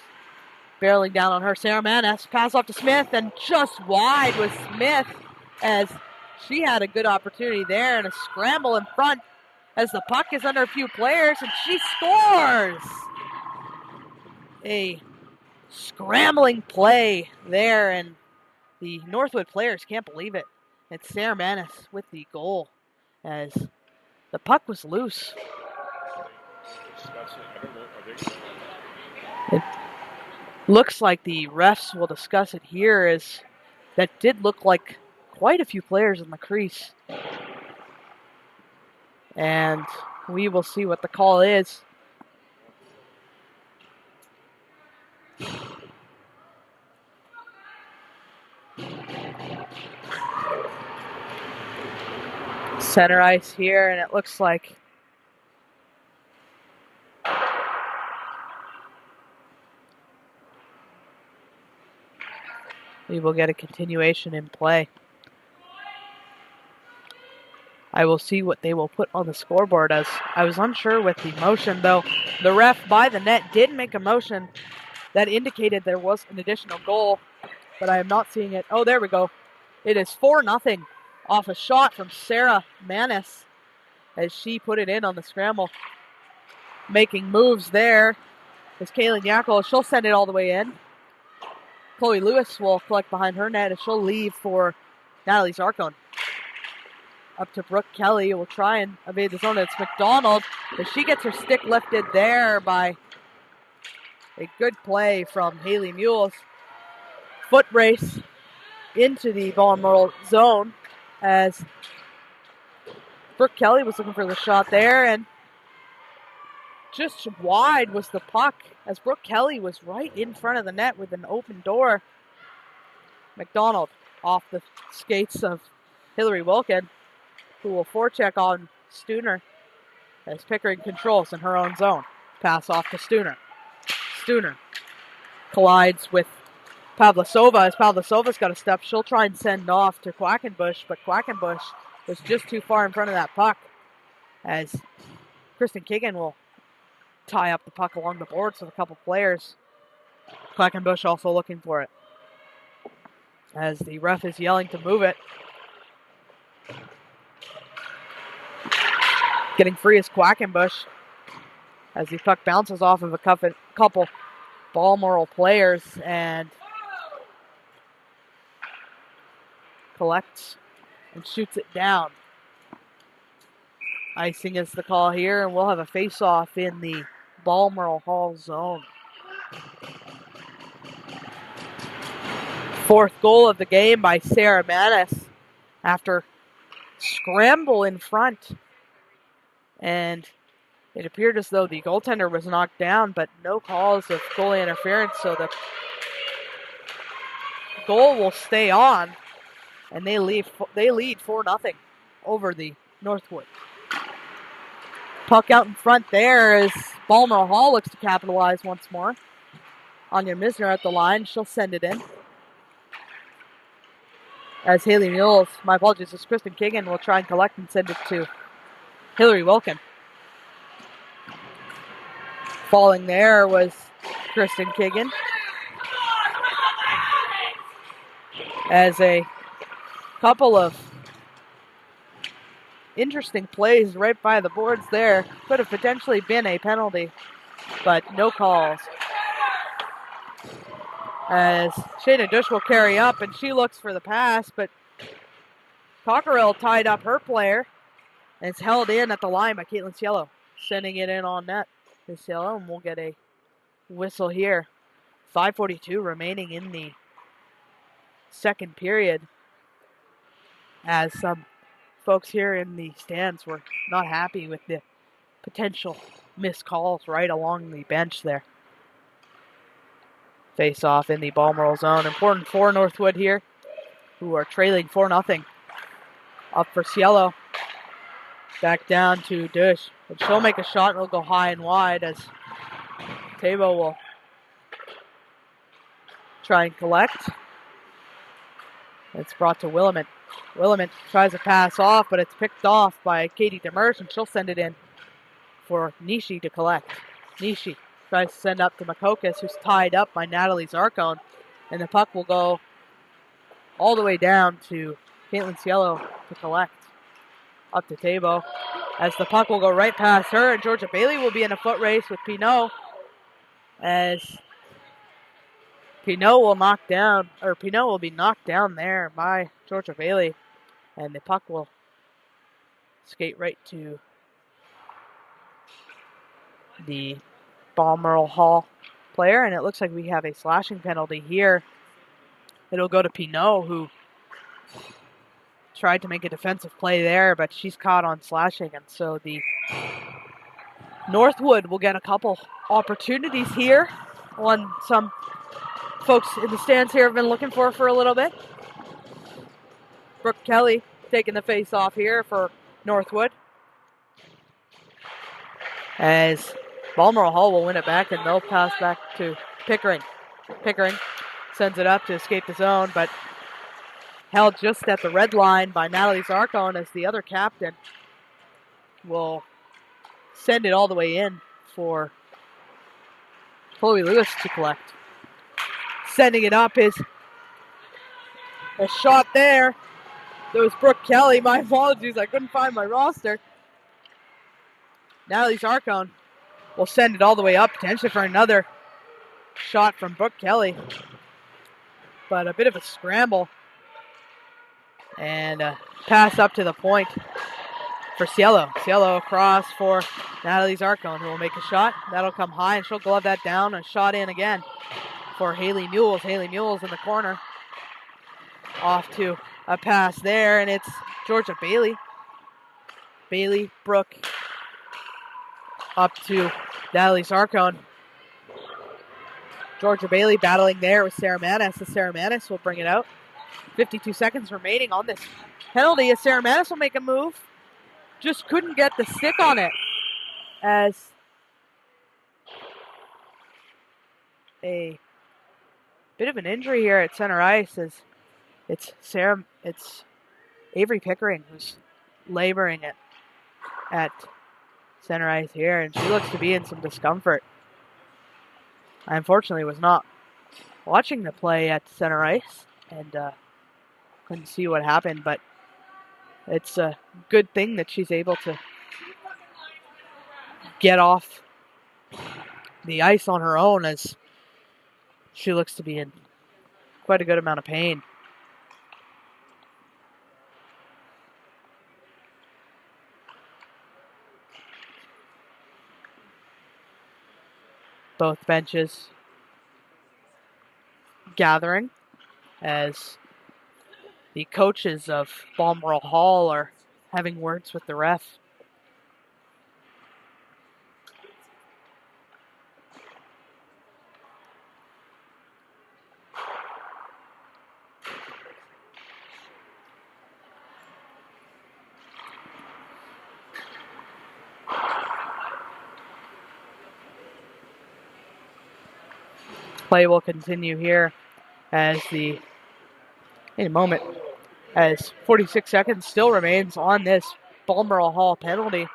barreling down on her. Sarah Manis, pass off to Smith, and just wide was Smith as she had a good opportunity there and a scramble in front as the puck is under a few players, and she scores! A scrambling play there, and the Northwood players can't believe it. It's Sarah Manis with the goal as the puck was loose. It looks like the refs will discuss it here, as that did look like quite a few players in the crease. And we will see what the call is. Center ice here, and it looks like we will get a continuation in play. I will see what they will put on the scoreboard, as I was unsure with the motion, though the ref by the net did make a motion that indicated there was an additional goal, but I am not seeing it. Oh, there we go. It is 4-0 off a shot from Sarah Manis as she put it in on the scramble. Making moves there is Kaylin Yackel. She'll send it all the way in. Chloe Lewis will collect behind her net, and she'll leave for Natalie Zarkon. Up to Brooke Kelly, will try and evade the zone. It's McDonald, but she gets her stick lifted there by a good play from Haley Mules. Foot race into the Balmoral zone as Brooke Kelly was looking for the shot there, and just wide was the puck as Brooke Kelly was right in front of the net with an open door. McDonald off the skates of Hillary Wilkin, who will forecheck on Stooner as Pickering controls in her own zone. Pass off to Stooner. Stooner collides with Pavlasova as Pavlasova's got a step. She'll try and send off to Quackenbush, but Quackenbush was just too far in front of that puck as Kristen Kigan will tie up the puck along the boards with a couple players. Quackenbush also looking for it as the ref is yelling to move it. Getting free is Quackenbush as the puck bounces off of a couple Balmoral players and collects and shoots it down. Icing is the call here, and we'll have a face-off in the Balmoral Hall zone. Fourth goal of the game by Sarah Manis after scramble in front. And it appeared as though the goaltender was knocked down, but no calls of goalie interference, so the goal will stay on, and they lead 4-0 over the Northwood. Puck out in front there as Balmoral Hall looks to capitalize once more. Anya Misner at the line, she'll send it in. As Haley Mules, my apologies, as Kristen Kigan will try and collect and send it to Hillary Wilkin. Falling there was Kristen Kigan. As a couple of interesting plays right by the boards there. Could have potentially been a penalty, but no calls. As Shayna Dush will carry up, and she looks for the pass, but Cockerill tied up her player, and it's held in at the line by Caitlin Cielo, sending it in on net to Cielo, and we'll get a whistle here. 5:42 remaining in the second period, as some folks here in the stands were not happy with the potential missed calls right along the bench there. Face off in the Balmoral zone. Important for Northwood here, who are trailing 4-0. Up for Cielo. Back down to Dush. But she'll make a shot and it'll go high and wide as Tabo will try and collect. It's brought to Willamette. Willamette tries to pass off, but it's picked off by Katie Demers, and she'll send it in for Nishi to collect. Nishi tries to send up to Makokis, who's tied up by Natalie Zarcone, and the puck will go all the way down to Caitlin Cielo to collect. Up to Tabo, as the puck will go right past her, and Georgia Bailey will be in a foot race with Pinot, as Pinot will be knocked down there by Georgia Bailey, and the puck will skate right to the Balmoral Hall player, and it looks like we have a slashing penalty here. It'll go to Pinot, who tried to make a defensive play there, but she's caught on slashing, and so the Northwood will get a couple opportunities here. One some folks in the stands here have been looking for a little bit. Brooke Kelly taking the face off here for Northwood, as Balmoral Hall will win it back, and they'll pass back to Pickering. Pickering sends it up to escape the zone, but held just at the red line by Natalie Zarcone, as the other captain will send it all the way in for Chloe Lewis to collect. Sending it up is a shot there. There was Brooke Kelly. My apologies, I couldn't find my roster. Natalie Zarcone will send it all the way up, potentially for another shot from Brooke Kelly. But a bit of a scramble. And a pass up to the point for Cielo. Cielo across for Natalie Zarcone, who will make a shot. That'll come high, and she'll glove that down. A shot in again for Haley Mules. Haley Mules in the corner. Off to a pass there, and it's Georgia Bailey. Bailey, Brooke, up to Natalie Zarcone. Georgia Bailey battling there with Sarah Manis. Sarah Manis will bring it out. 52 seconds remaining on this penalty, as Sarah Manis will make a move. Just couldn't get the stick on it, as a bit of an injury here at center ice, as it's Avery Pickering who's laboring it at center ice here, and she looks to be in some discomfort. I unfortunately was not watching the play at center ice, and couldn't see what happened, but it's a good thing that she's able to get off the ice on her own, as she looks to be in quite a good amount of pain. Both benches gathering, as the coaches of Balmoral Hall are having words with the ref. Play will continue here as in a moment, as 46 seconds still remains on this Balmoral Hall penalty.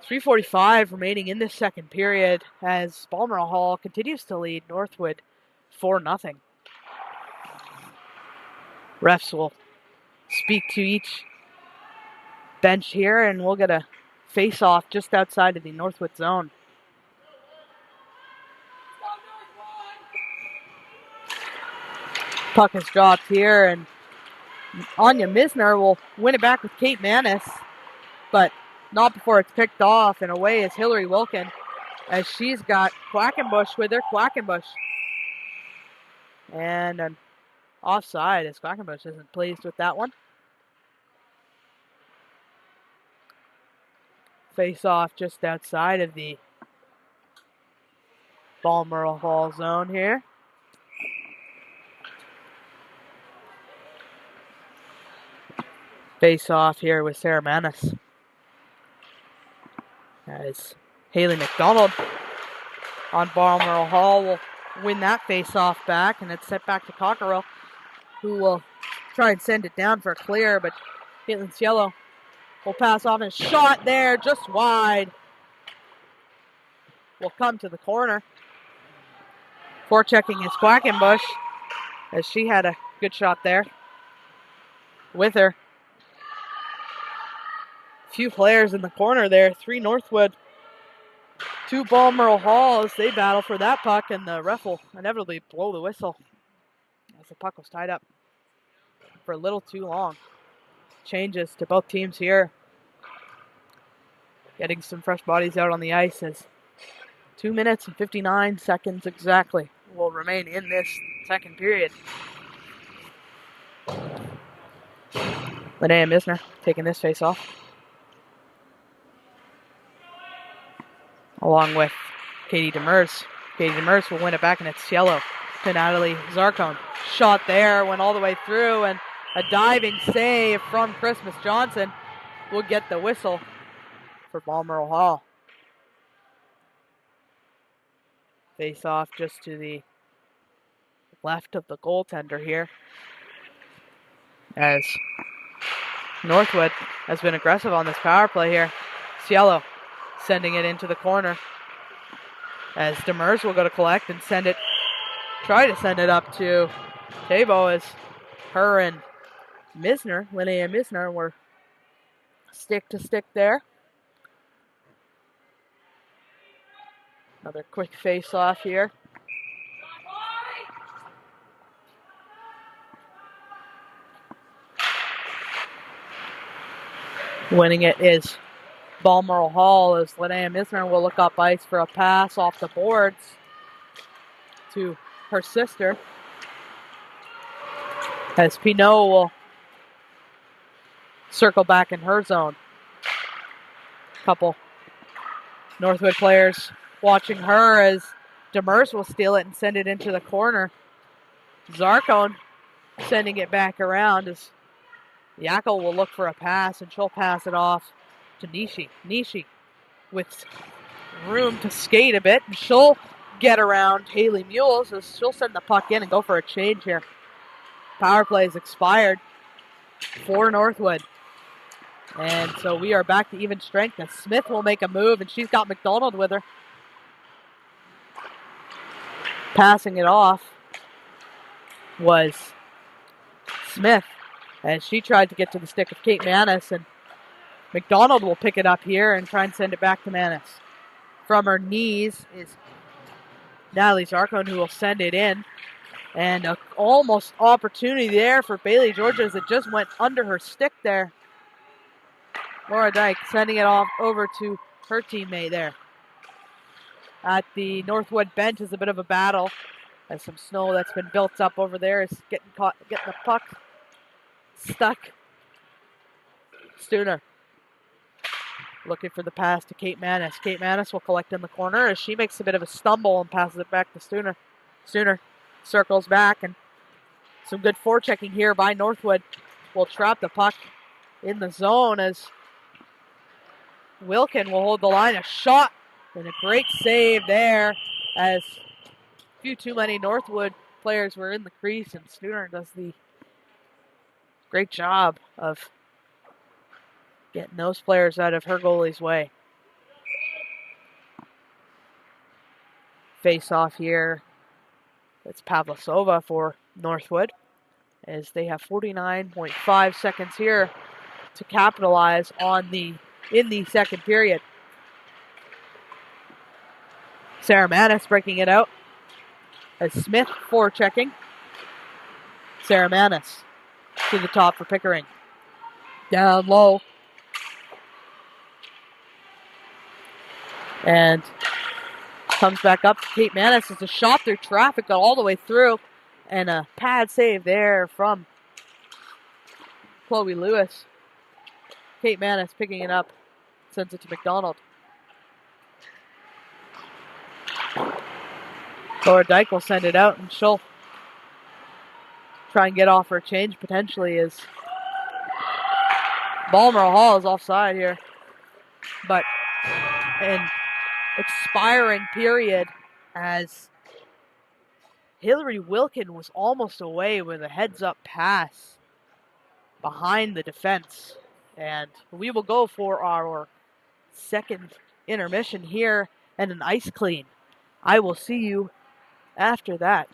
3:45 remaining in this second period as Balmoral Hall continues to lead Northwood 4-0. Refs will speak to each bench here, and we'll get a face-off just outside of the Northwood zone. Puck is dropped here, and Anya Misner will win it back with Kate Manis, but not before it's picked off, and away is Hillary Wilkin as she's got Quackenbush with her. Quackenbush. And an offside as Quackenbush isn't pleased with that one. Face off just outside of the Balmoral Hall zone here. Face off here with Sarah Manis. As Haley McDonald on Balmoral Hall will win that face off back, and it's set back to Cockerell, who will try and send it down for a clear, but Caitlin Cielo will pass off, and shot there just wide. Will come to the corner. Forechecking is Quackenbush, as she had a good shot there with her. Few players in the corner there. 3 Northwood, 2 Balmoral Hall as they battle for that puck, and the ref will inevitably blow the whistle as the puck was tied up for a little too long. Changes to both teams here. Getting some fresh bodies out on the ice as 2 minutes and 59 seconds exactly will remain in this second period. Linnea Misner taking this face off, along with Katie Demers. Katie Demers will win it back, and it's Cielo to Natalie Zarcone. Shot there, went all the way through, and a diving save from Christmas Johnson will get the whistle for Balmoral Hall. Face off just to the left of the goaltender here, as Northwood has been aggressive on this power play here. Cielo sending it into the corner as Demers will go to collect and try to send it up to Tabo, as her and Misner, Linnea Misner, were stick to stick there. Another quick face off here. Winning it is Balmoral Hall, as Linnea Misner will look up ice for a pass off the boards to her sister, as Pinot will circle back in her zone. Couple Northwood players watching her as Demers will steal it and send it into the corner. Zarcone sending it back around as Yackel will look for a pass, and she'll pass it off to Nishi. Nishi with room to skate a bit, and she'll get around Haley Mules as she'll send the puck in and go for a change here. Power play is expired for Northwood. And so we are back to even strength, and Smith will make a move, and she's got McDonald with her. Passing it off was Smith, as she tried to get to the stick of Kate Manis, and McDonald will pick it up here and try and send it back to Manis. From her knees is Natalie Zarcone, who will send it in. And an almost opportunity there for Bailey Georgia as it just went under her stick there. Laura Dyke sending it off over to her teammate there. At the Northwood bench is a bit of a battle, as some snow that's been built up over there is getting the puck stuck. Stooner looking for the pass to Kate Manis. Kate Manis will collect in the corner as she makes a bit of a stumble and passes it back to Stooner. Stooner circles back, and some good forechecking here by Northwood will trap the puck in the zone as Wilkin will hold the line. A shot and a great save there, as a few too many Northwood players were in the crease, and Stooner does the great job of getting those players out of her goalie's way. face off here. It's Pavlasova for Northwood, as they have 49.5 seconds here to capitalize on in the second period. Sarah Manis breaking it out as Smith forechecking. Sarah Manis to the top for Pickering. Down low. And comes back up to Kate Manis as a shot through traffic got all the way through. And a pad save there from Chloe Lewis. Kate Manis picking it up. Sends it to McDonald. Laura Dyke will send it out, and she'll try and get off her change potentially as Balmoral Hall is offside here. But an expiring period as Hillary Wilkin was almost away with a heads-up pass behind the defense. And we will go for our second intermission here and an ice clean. I will see you after that.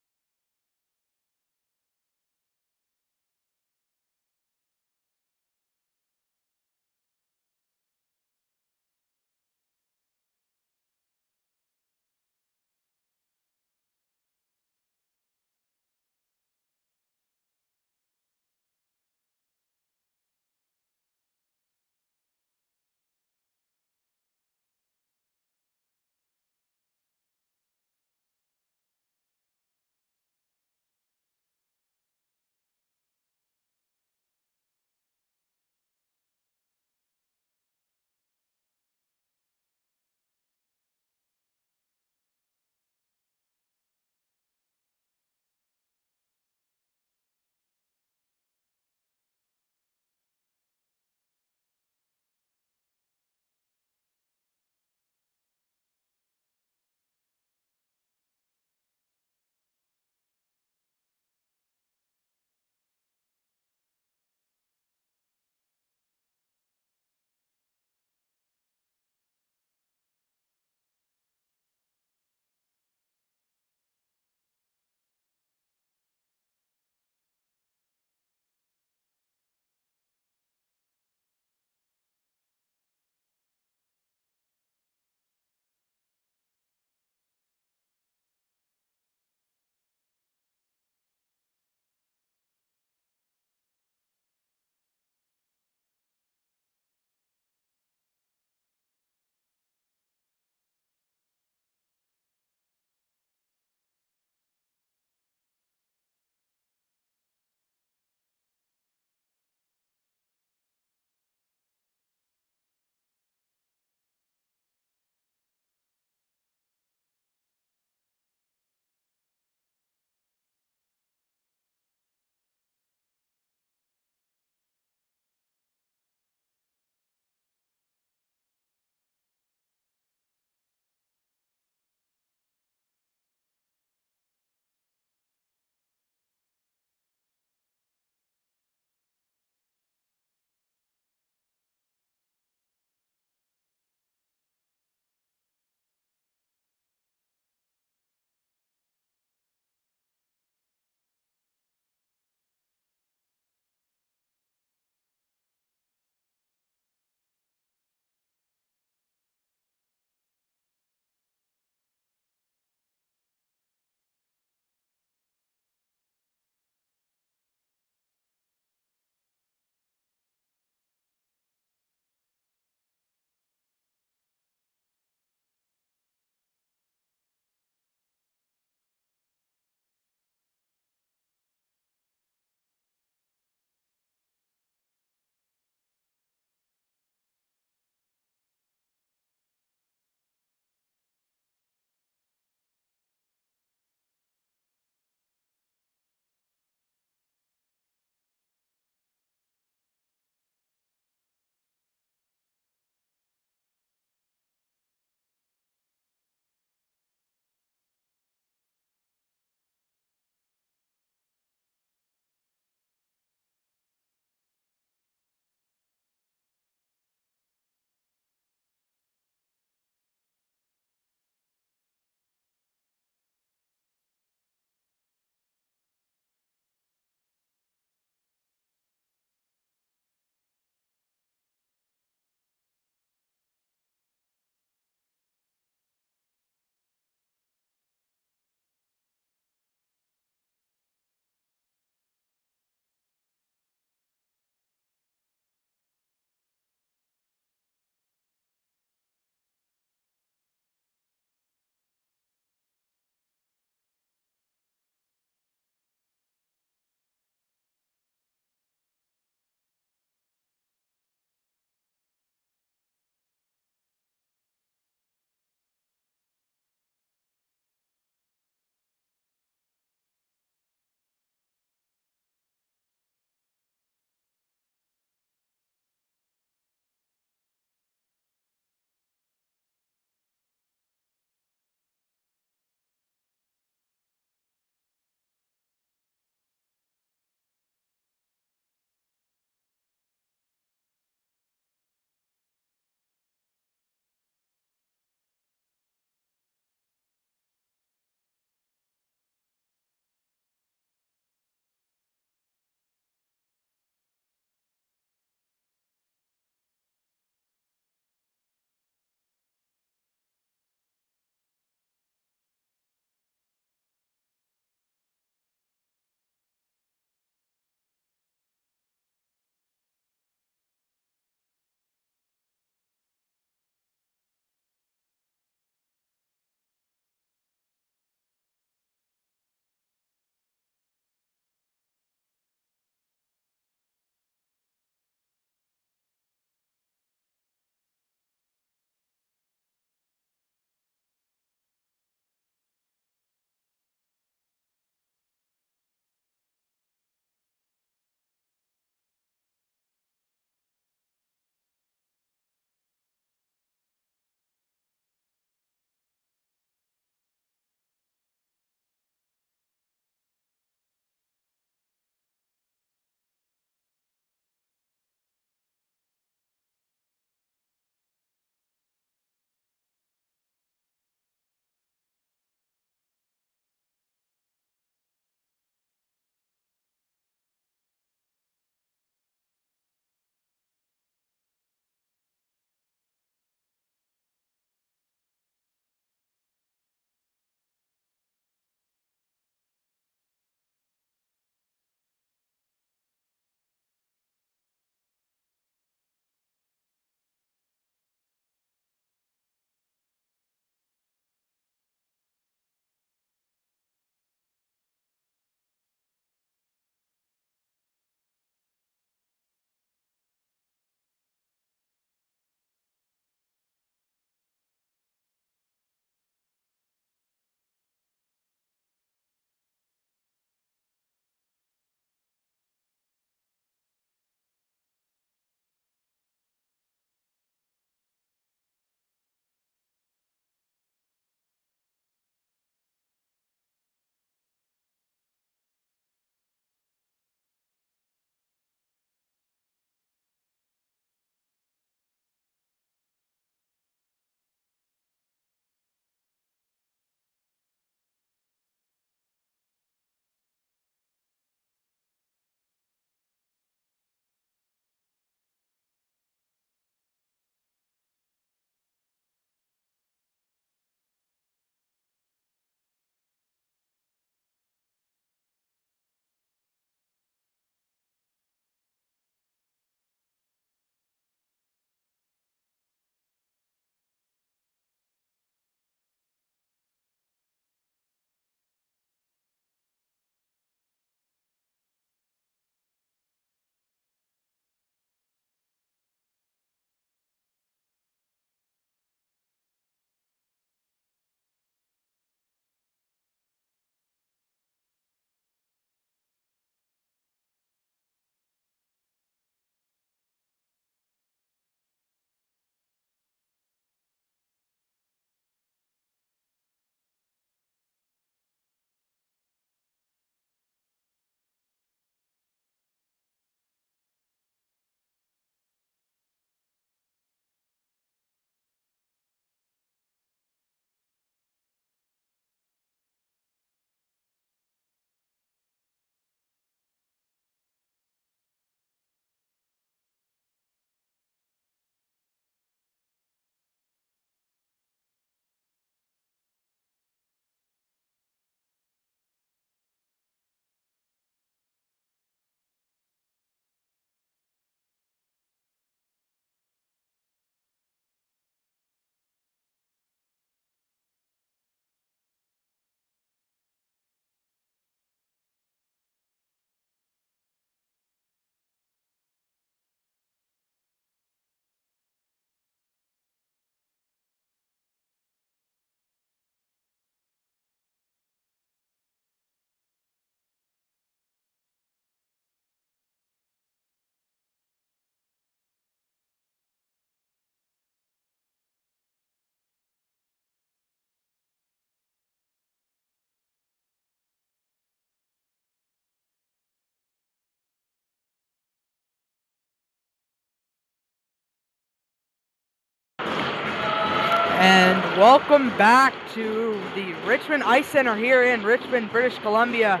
Welcome back to the Richmond Ice Center here in Richmond, British Columbia.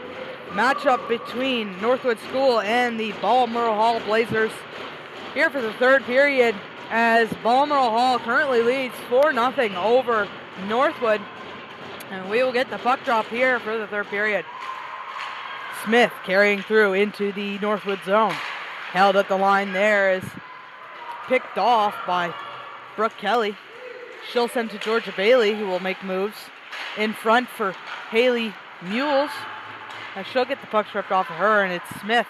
Matchup between Northwood School and the Balmoral Hall Blazers. Here for the third period as Balmoral Hall currently leads 4-0 over Northwood. And we will get the puck drop here for the third period. Smith carrying through into the Northwood zone. Held at the line there is picked off by Brooke Kelly. She'll send to Georgia Bailey, who will make moves in front for Haley Mules. And she'll get the puck stripped off of her, and it's Smith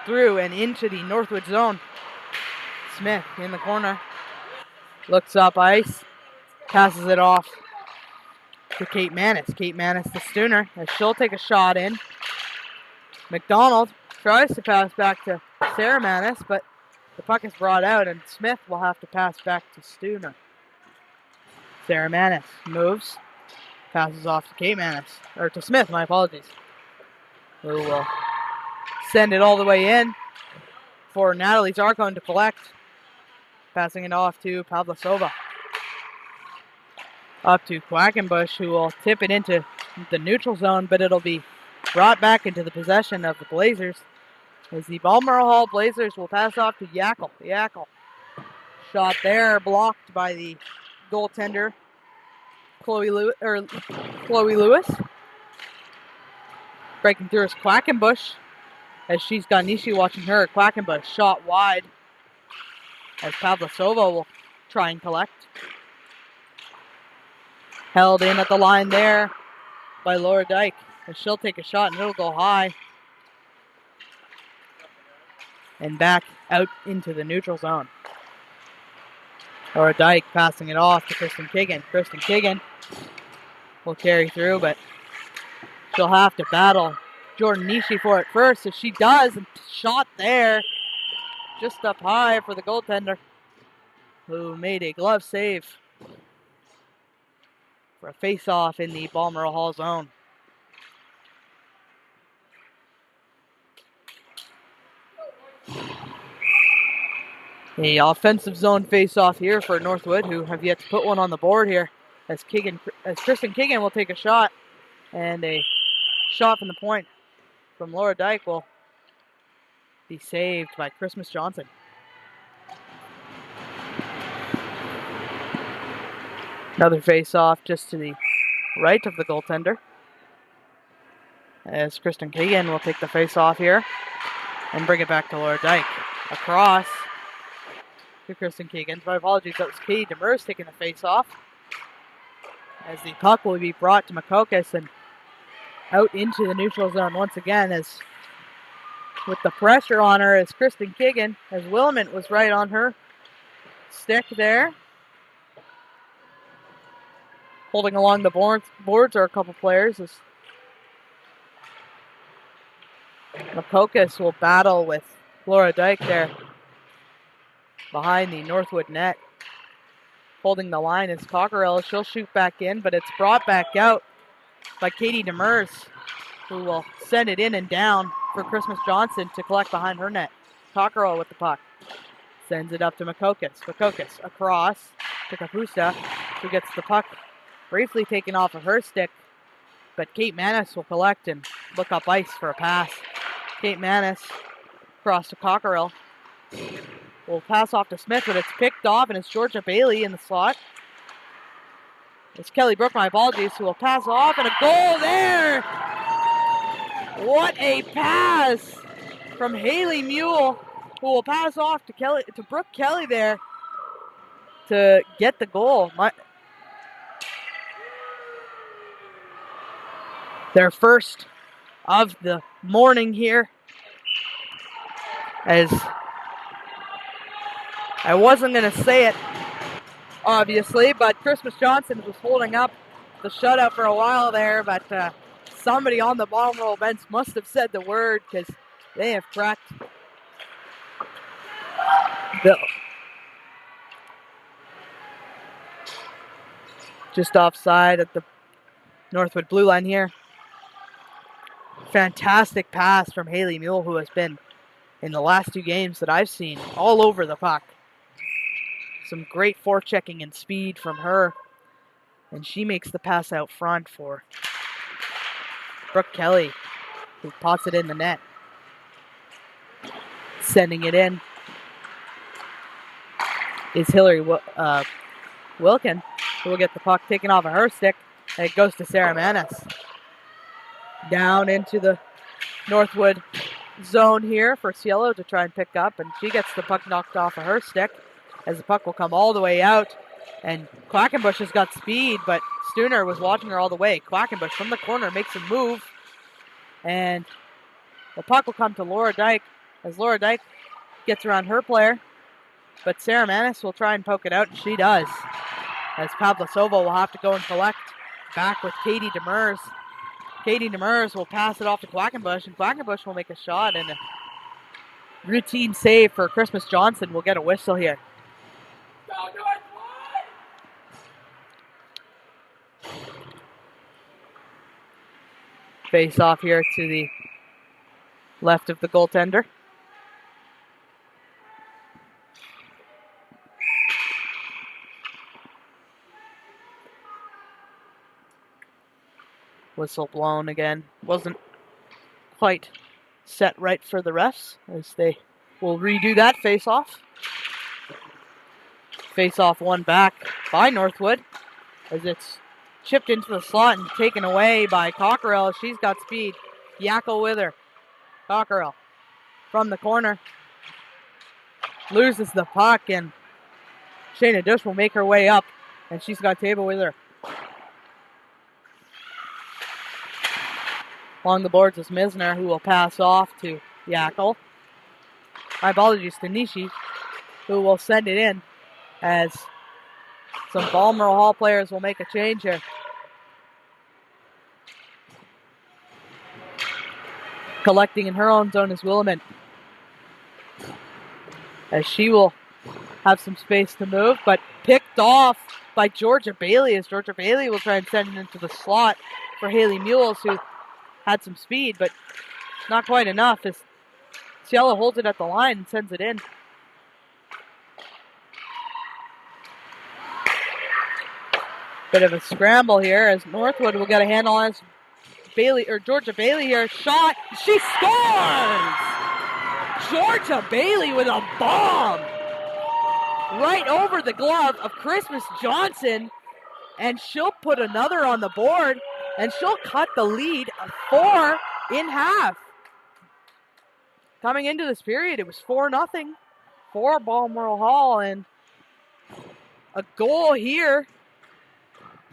through and into the Northwood zone. Smith in the corner. Looks up ice. Passes it off to Kate Manis. Kate Manis to Stooner as she'll take a shot in. McDonald tries to pass back to Sarah Manis, but the puck is brought out, and Smith will have to pass back to Stooner. Sarah Manis moves, passes off to Kate Manis, or to Smith, my apologies, who will send it all the way in for Natalie Zarkon to collect, passing it off to Pavlasova. Up to Quackenbush, who will tip it into the neutral zone, but it'll be brought back into the possession of the Blazers as the Balmoral Hall Blazers will pass off to Yackel. Yackel. Shot there, blocked by the goaltender, Chloe Lewis. Breaking through is Quackenbush as she's got Nishi watching her. Quackenbush shot wide as Pavlasova will try and collect. Held in at the line there by Laura Dyke as she'll take a shot and it'll go high. And back out into the neutral zone. Laura Dyke passing it off to Kristen Kigan. Kristen Kigan will carry through, but she'll have to battle Jordan Nishi for it first. If she does, and shot there, just up high for the goaltender, who made a glove save for a face-off in the Balmoral Hall zone. A offensive zone face-off here for Northwood, who have yet to put one on the board here, as Kristen Kigan will take a shot, and a shot from the point from Laura Dyke will be saved by Christmas Johnson. Another face-off just to the right of the goaltender, as Kristen Kigan will take the face-off here and bring it back to Laura Dyke. Across to Kristen Keegan. My apologies, that was Katie Demers taking the face-off. As the puck will be brought to Makokis and out into the neutral zone once again, as with the pressure on her as Kristen Keegan, as Willamette was right on her stick there. Holding along the boards are a couple players as Makokis will battle with Laura Dyke there behind the Northwood net. Holding the line is Cockerell. She'll shoot back in, but it's brought back out by Katie Demers, who will send it in and down for Christmas Johnson to collect behind her net. Cockerell with the puck. Sends it up to Makokis. Makokis across to Kapusta, who gets the puck briefly taken off of her stick, but Kate Manis will collect and look up ice for a pass. Kate Manis across to Cockerell. Will pass off to Smith, but it's picked off, and it's Georgia Bailey in the slot. It's Kelly Brook, my apologies, who will pass off, and a goal there! What a pass from Haley Mule, who will pass off to Brooke Kelly there to get the goal. Their first of the morning here, as I wasn't going to say it, obviously, but Christmas Johnson was holding up the shutout for a while there, but somebody on the Balmoral bench must have said the word, because they have cracked just offside at the Northwood blue line here. Fantastic pass from Haley Mule, who has been, in the last two games that I've seen, all over the puck. Some great forechecking and speed from her. And she makes the pass out front for Brooke Kelly, who pots it in the net. Sending it in is Hillary Wilkin, who will get the puck taken off of her stick. And it goes to Sarah Manis. Down into the Northwood zone here for Cielo to try and pick up, and she gets the puck knocked off of her stick as the puck will come all the way out. And Quackenbush has got speed, but Stooner was watching her all the way. Quackenbush from the corner makes a move, and the puck will come to Laura Dyke as Laura Dyke gets around her player, but Sarah Manis will try and poke it out, and she does. As Pavlasova will have to go and collect back with Katie Demers. Katie Demers will pass it off to Quackenbush, and Quackenbush will make a shot, and a routine save for Christmas Johnson will get a whistle here. Face off here to the left of the goaltender. Whistle blown again. Wasn't quite set right for the refs as they will redo that face-off. Face-off won back by Northwood as it's chipped into the slot and taken away by Cockerell. She's got speed. Yackel with her. Cockerell from the corner. Loses the puck, and Shayna Dush will make her way up, and she's got Table with her. Along the boards is Misner, who will pass off to Yackel. My apologies to Nishi, who will send it in as some Balmoral Hall players will make a change here. Collecting in her own zone is Willamette, as she will have some space to move, but picked off by Georgia Bailey, as Georgia Bailey will try and send it into the slot for Haley Mules, who had some speed, but not quite enough as Cielo holds it at the line and sends it in. Bit of a scramble here as Northwood will get a handle on Georgia Bailey here. Shot. She scores! Georgia Bailey with a bomb right over the glove of Christmas Johnson, and she'll put another on the board, and she'll cut the lead of 4 in half. Coming into this period, it was 4-0 for Balmoral Hall, and a goal here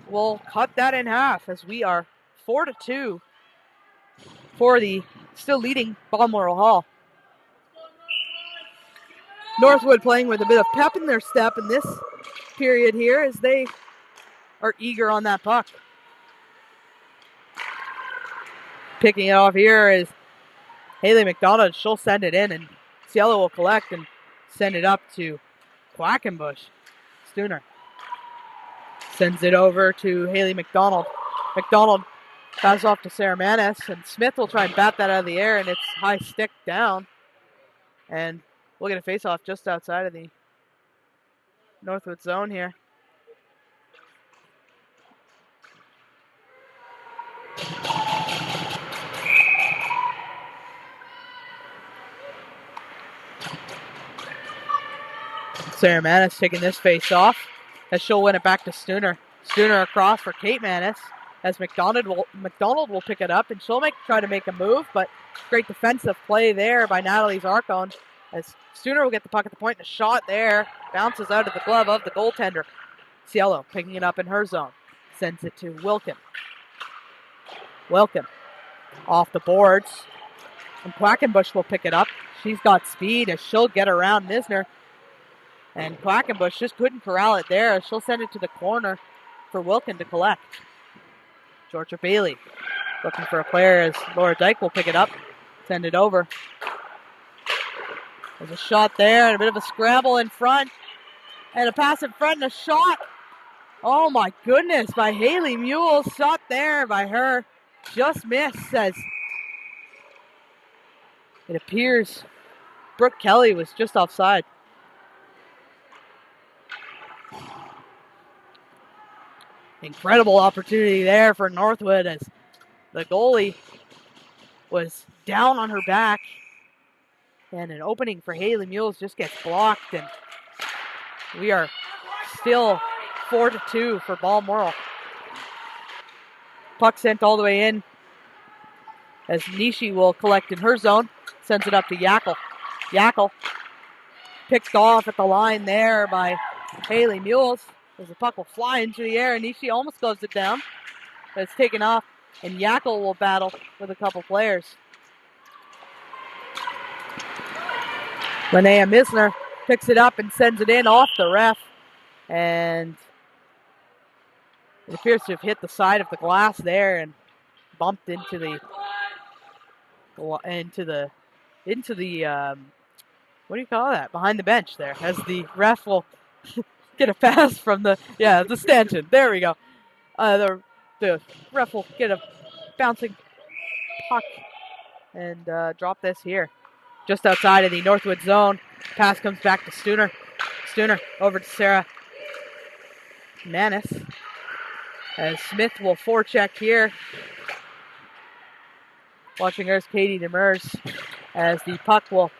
will cut that in half as we are 4-2 for the still leading Balmoral Hall. Northwood playing with a bit of pep in their step in this period here as they are eager on that puck. Picking it off here is Haley McDonald. She'll send it in, and Cielo will collect and send it up to Quackenbush. Stooner sends it over to Haley McDonald. McDonald passes off to Sarah Manis, and Smith will try and bat that out of the air, and it's high stick down. And we'll get a face-off just outside of the Northwood zone here. Sarah Manis taking this face off as she'll win it back to Stooner. Stooner across for Kate Manis as McDonald will pick it up, and she'll try to make a move, but great defensive play there by Natalie Zarcone as Stooner will get the puck at the point. A shot there bounces out of the glove of the goaltender. Cielo picking it up in her zone. Sends it to Wilkin. Wilkin off the boards, and Quackenbush will pick it up. She's got speed as she'll get around Misner, and Quackenbush just couldn't corral it there. She'll send it to the corner for Wilkin to collect. Georgia Bailey looking for a player as Laura Dyke will pick it up, send it over. There's a shot there and a bit of a scramble in front, and a pass in front and a shot. Oh my goodness, by Haley Mules. Shot there by her. Just missed as it appears Brooke Kelly was just offside. Incredible opportunity there for Northwood as the goalie was down on her back. And an opening for Haley Mules just gets blocked. And we are still 4-2 for Balmoral. Puck sent all the way in as Nishi will collect in her zone. Sends it up to Yackel. Yackel picked off at the line there by Haley Mules as the puck will fly into the air. And Nishi almost gloves it down. But it's taken off. And Yackel will battle with a couple players. Linnea Misner picks it up and sends it in off the ref. And it appears to have hit the side of the glass there and bumped into the what do you call that? Behind the bench there, as the ref will get a pass from the stanchion. There we go. The ref will get a bouncing puck and drop this here. Just outside of the Northwood zone. Pass comes back to Stooner. Stooner over to Sarah Manis. As Smith will forecheck here. Watching her is Katie Demers. As the puck will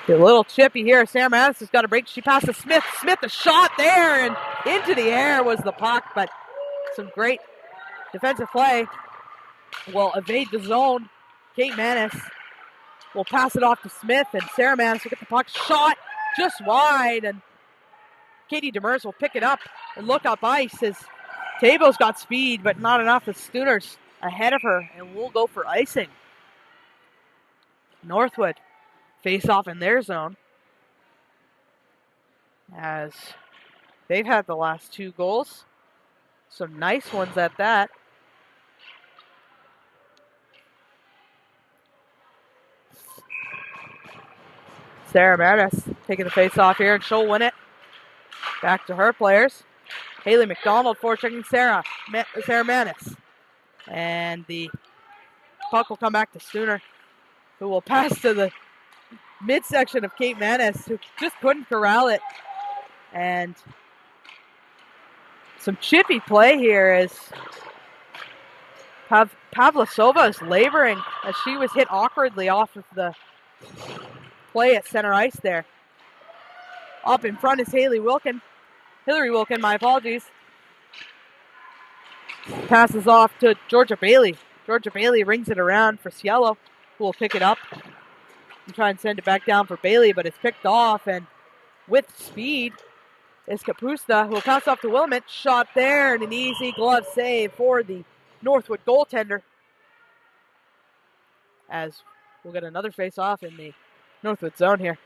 get a little chippy here. Sarah Manis has got a break. She passes Smith. Smith, a shot there, and into the air was the puck, but some great defensive play will evade the zone. Kate Manis will pass it off to Smith, and Sarah Manis will get the puck shot just wide, and Katie Demers will pick it up and look up ice as Tabo's got speed, but not enough as Stooner's ahead of her, and we'll go for icing. Northwood face off in their zone as they've had the last 2 goals. Some nice ones at that. Sarah Manis taking the face off here, and she'll win it. Back to her players. Haley McDonald forechecking Sarah Manis. And the puck will come back to Stooner, who will pass to the midsection of Kate Manis, who just couldn't corral it. And some chippy play here as Pavlasova is laboring as she was hit awkwardly off of the play at center ice there. Up in front is Hillary Wilkin, my apologies. Passes off to Georgia Bailey. Georgia Bailey rings it around for Cielo, who will pick it up and try and send it back down for Bailey, but it's picked off, and with speed is Kapusta, who will pass off to Wilmot. Shot there, and an easy glove save for the Northwood goaltender. As we'll get another face-off in the Northwood zone here.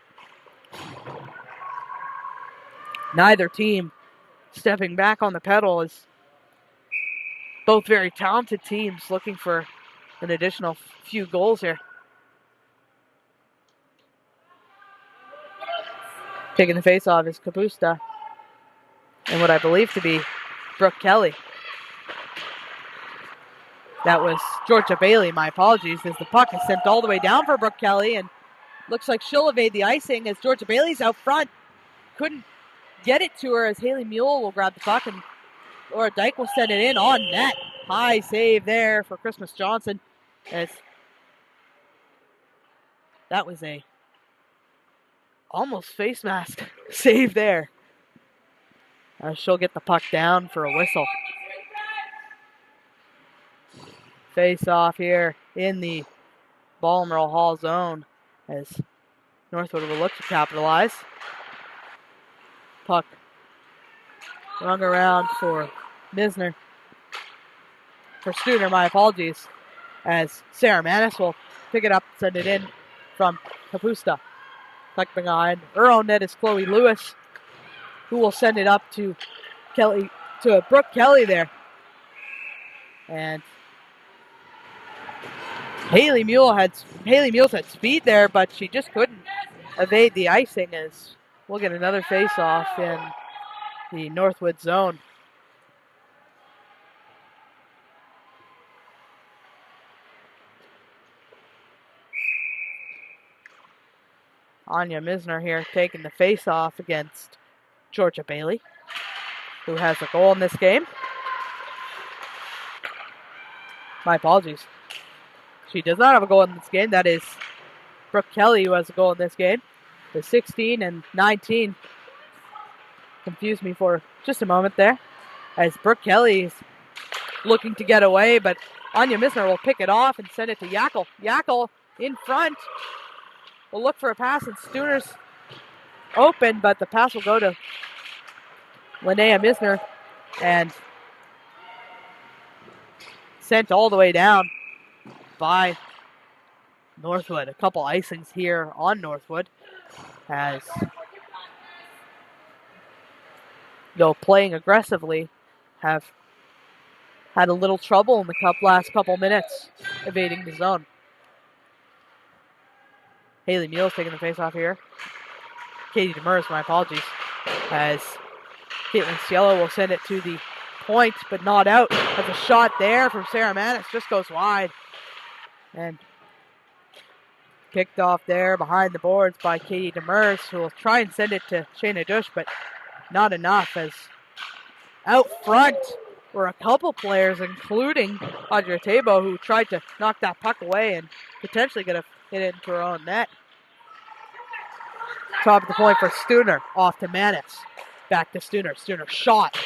Neither team stepping back on the pedal, as both very talented teams looking for an additional few goals here. Taking the face-off is Kapusta and what I believe to be Brooke Kelly. That was Georgia Bailey, my apologies, as the puck is sent all the way down for Brooke Kelly, and looks like she'll evade the icing as Georgia Bailey's out front. Couldn't get it to her as Haley Mule will grab the puck, and Laura Dyke will send it in on net. High save there for Christmas Johnson, as that was a almost face mask save there. She'll get the puck down for a whistle. Face off here in the Balmoral Hall zone as Northwood will look to capitalize. Puck rung around for Misner. For Stooner, my apologies. As Sarah Manis will pick it up, send it in from Kapusta. Puck behind her own net is Chloe Lewis, who will send it up to Brooke Kelly there. And Haley Mules had speed there, but she just couldn't evade the icing, as we'll get another face-off in the Northwood zone. Anya Misner here taking the face-off against Georgia Bailey. who has a goal in this game. My apologies. She does not have a goal in this game. That is Brooke Kelly, who has a goal in this game. The 16 and 19 confused me for just a moment there, as Brooke Kelly is looking to get away, but Anya Misner will pick it off and send it to Yackel. Yackel in front will look for a pass, and Stooner's open, but the pass will go to Linnea Misner and sent all the way down by Northwood. A couple icings here on Northwood, as though playing aggressively have had a little trouble in the last couple minutes evading the zone. Haley Mule's taking the face off here. Katie Demers, my apologies, as Caitlin Cielo will send it to the point, but not out. Has a shot there from Sarah Manis, just goes wide. And picked off there behind the boards by Katie Demers, who will try and send it to Shayna Dush, but not enough, as out front were a couple players, including Audrey Tabo, who tried to knock that puck away and potentially could have hit it into her own net. Top of the point for Stooner, off to Manis. Back to Stooner. Stooner shot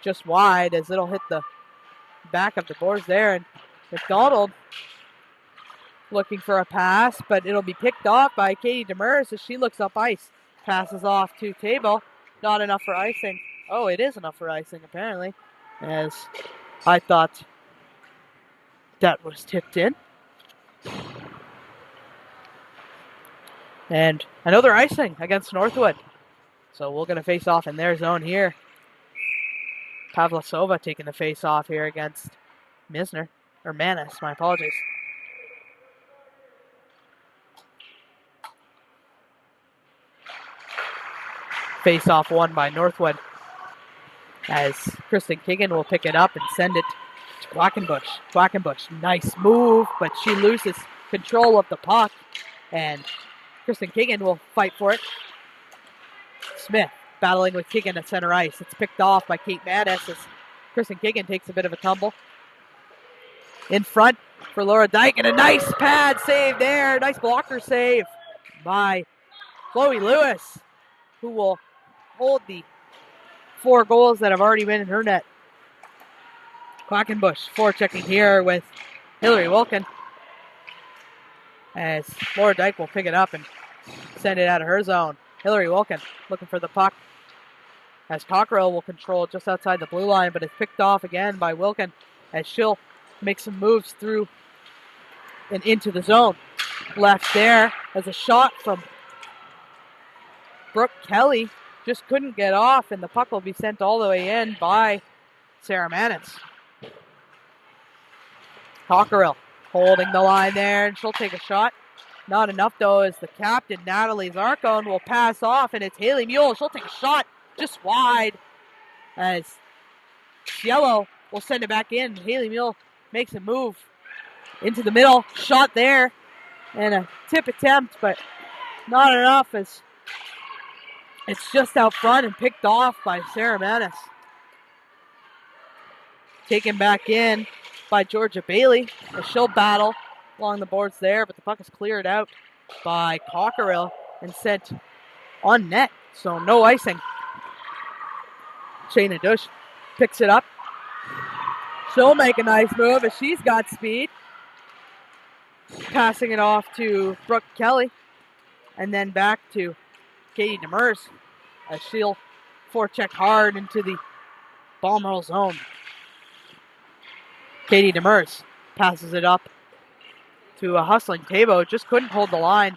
just wide as it'll hit the back of the boards there. And McDonald looking for a pass, but it'll be picked off by Katie Demers as she looks up ice. Passes off to Tabo. Not enough for icing. Oh, it is enough for icing, apparently, as I thought that was tipped in. And another icing against Northwood. So we're going to face off in their zone here. Pavlasova taking the face off here against Misner, or Manis, my apologies. Face off won by Northwood, as Kristen Keegan will pick it up and send it to Quackenbush. Quackenbush, nice move, but she loses control of the puck, and Kristen Keegan will fight for it. Smith battling with Keegan at center ice. It's picked off by Kate Manis as Kristen Keegan takes a bit of a tumble. In front for Laura Dyke, and a nice pad save there. Nice blocker save by Chloe Lewis, who will hold the 4 goals that have already been in her net. Quackenbush forechecking here with Hillary Wilkin, as Laura Dyke will pick it up and send it out of her zone. Hillary Wilkin looking for the puck, as Cockrell will control it just outside the blue line, but it's picked off again by Wilkin as she'll make some moves through and into the zone. Left there as a shot from Brooke Kelly. Just couldn't get off, and the puck will be sent all the way in by Sarah Manis. Cockrell holding the line there, and she'll take a shot. Not enough, though, as the captain, Natalie Zarcone, will pass off, and it's Haley Mule. She'll take a shot just wide, as Cielo will send it back in. Haley Mule makes a move into the middle. Shot there, and a tip attempt, but not enough, as it's just out front and picked off by Sarah Manis. Taken back in by Georgia Bailey, as she'll battle along the boards there, but the puck is cleared out by Cockerell and sent on net, so no icing. Shayna Dush picks it up. She'll make a nice move as she's got speed. Passing it off to Brooke Kelly, and then back to Katie Demers, as she'll forecheck hard into the Balmoral zone. Katie Demers passes it up to a hustling Tabo, just couldn't hold the line.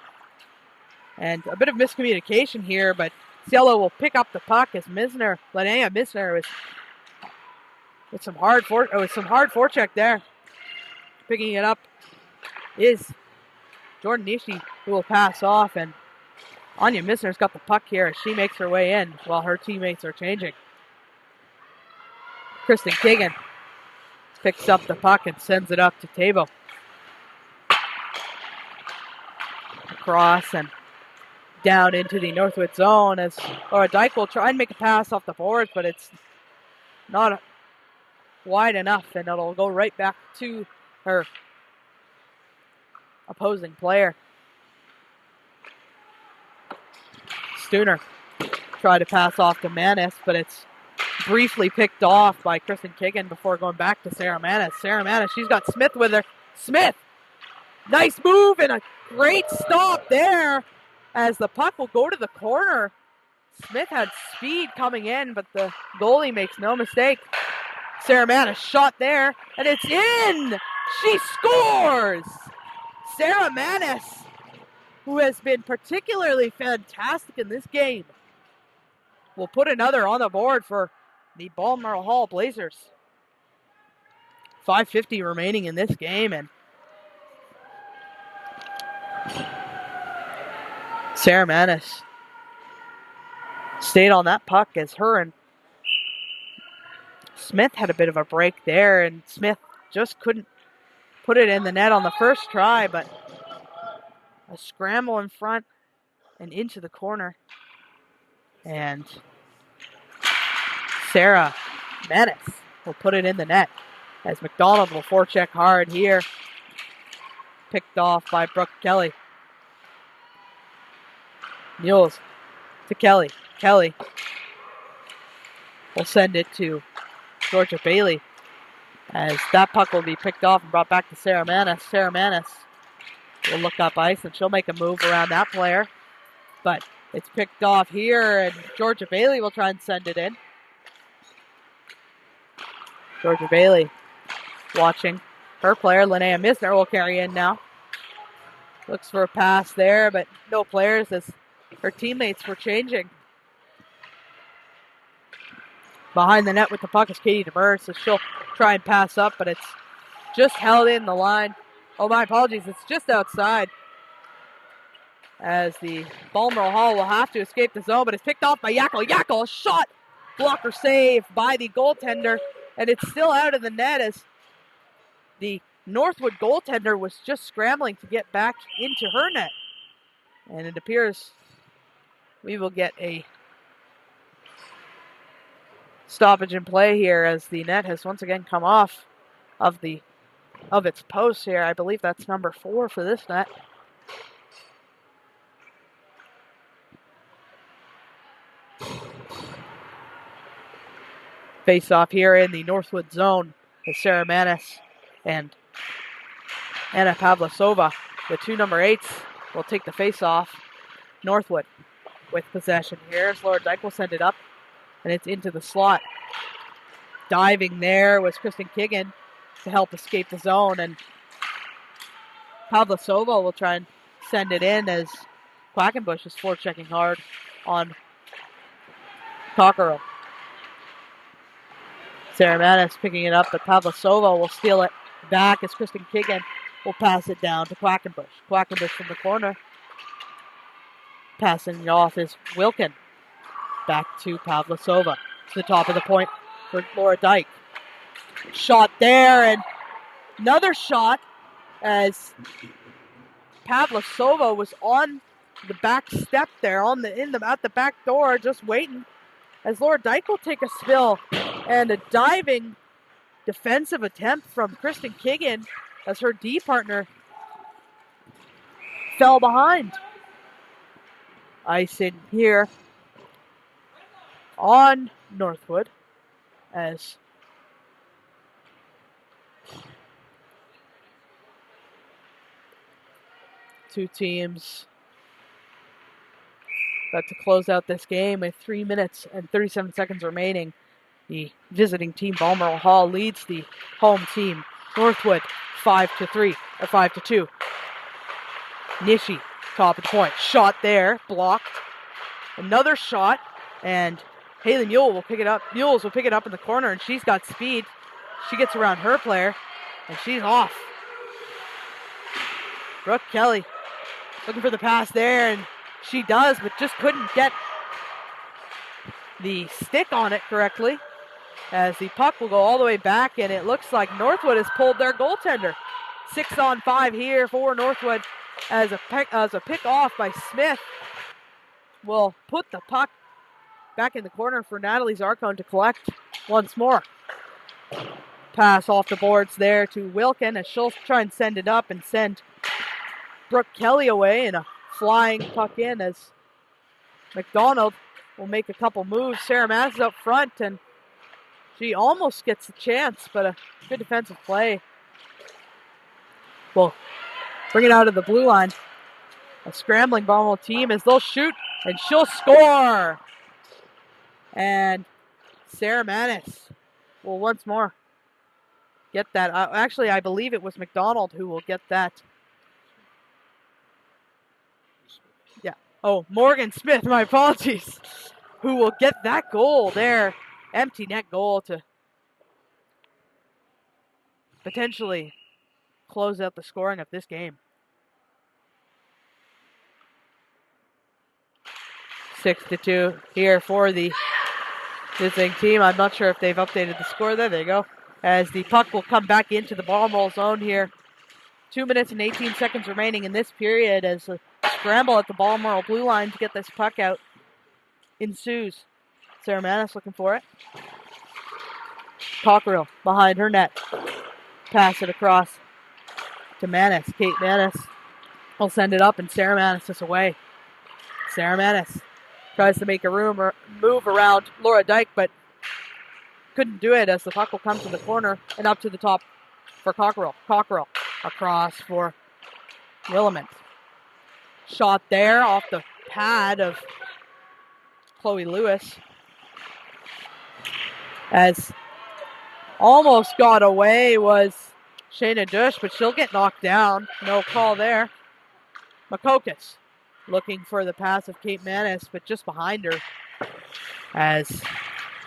And a bit of miscommunication here, but Cielo will pick up the puck as Linnea Misner with some hard forecheck there. Picking it up is Jordan Nishi, who will pass off, and Anya Misner's got the puck here as she makes her way in while her teammates are changing. Kristen Keegan picks up the puck and sends it up to Tabo. Across and down into the Northwood zone as Laura Dyke will try and make a pass off the boards, but it's not wide enough, and it'll go right back to her opposing player. Stooner tried to pass off to Manis, but it's briefly picked off by Kristen Kiggin before going back to Sarah Manis. Sarah Manis, she's got Smith with her. Smith, nice move and a great stop there as the puck will go to the corner. Smith had speed coming in, but the goalie makes no mistake. Sarah Manis shot there, and it's in! She scores! Sarah Manis, who has been particularly fantastic in this game, will put another on the board for the Balmoral Hall Blazers. 5:50 remaining in this game, and Sarah Manis stayed on that puck as her and Smith had a bit of a break there, and Smith just couldn't put it in the net on the first try, but a scramble in front and into the corner. And Sarah Manis will put it in the net as McDonald will forecheck hard here. Picked off by Brooke Kelly. Mules to Kelly. Kelly will send it to Georgia Bailey as that puck will be picked off and brought back to Sarah Manis. Sarah Manis will look up ice and she'll make a move around that player, but it's picked off here and Georgia Bailey will try and send it in. Georgia Bailey watching her player. Linnea Misner will carry in now. Looks for a pass there, but no players as her teammates were changing. Behind the net with the puck is Katie Demers, so she'll try and pass up, but it's just held in the line. Oh, my apologies, it's just outside. As the Balmoral Hall will have to escape the zone, but it's picked off by Yackel. Yackel, shot, blocker save by the goaltender, and it's still out of the net as the Northwood goaltender was just scrambling to get back into her net. And it appears we will get a stoppage in play here as the net has once again come off of its post here. I believe that's number 4 for this net. Face off here in the Northwood zone is Sarah Manis and Anna Pavlasova. The two number 8s will take the face off. Northwood with possession here as Laura Dyke will send it up, and it's into the slot. Diving there was Kristen Kiggin to help escape the zone, and Pavlasova will try and send it in as Quackenbush is forechecking hard on Cockerell. Sarah Manis picking it up, but Pavlasova will steal it back as Kristen Kiggin will pass it down to Quackenbush. Quackenbush from the corner. Passing it off is Wilkin. Back to Pavlasova. To the top of the point for Laura Dyke. Shot there, and another shot as Pavlasova was on the back step there, at the back door, just waiting. As Laura Dyke will take a spill, and a diving defensive attempt from Kristen Kiggin as her D partner fell behind. Ice in here on Northwood as two teams about to close out this game with 3 minutes and 37 seconds remaining. The visiting team, Balmoral Hall, leads the home team, Northwood, 5-3, or 5-2. Nishi, top of the point. Shot there, blocked. Another shot, and Haley Mules will pick it up. Mules will pick it up in the corner, and she's got speed. She gets around her player, and she's off. Brooke Kelly looking for the pass there, and she does, but just couldn't get the stick on it correctly. As the puck will go all the way back, and it looks like Northwood has pulled their goaltender. 6-on-5 here for Northwood as a pick off by Smith will put the puck back in the corner for Natalie Zarcone to collect. once more. Pass off the boards there to Wilkin as she'll try and send it up and send Brooke Kelly away, and a flying puck in as McDonald will make a couple moves. Sarah Mass is up front, and she almost gets the chance, but a good defensive play. Well, bring it out of the blue line. A scrambling Balmoral team as they'll shoot, and she'll score. And Sarah Manis will once more get that. Actually, I believe it was McDonald who will get that. Yeah. Oh, Morgan Smith, my apologies, who will get that goal there. Empty net goal to potentially close out the scoring of this game. 6-2 here for the visiting team. I'm not sure if they've updated the score there. There you go. As the puck will come back into the Balmoral zone here. 2 minutes and 18 seconds remaining in this period as a scramble at the Balmoral blue line to get this puck out ensues. Sarah Manis looking for it. Cockerill behind her net. Pass it across to Manis. Kate Manis will send it up, and Sarah Manis is away. Sarah Manis tries to make a move around Laura Dyke, but couldn't do it as the puck will come to the corner and up to the top for Cockerill. Cockerill across for Willamette. Shot there off the pad of Chloe Lewis. As almost got away was Shayna Dush, but she'll get knocked down. No call there. Makokis looking for the pass of Kate Manis, but just behind her as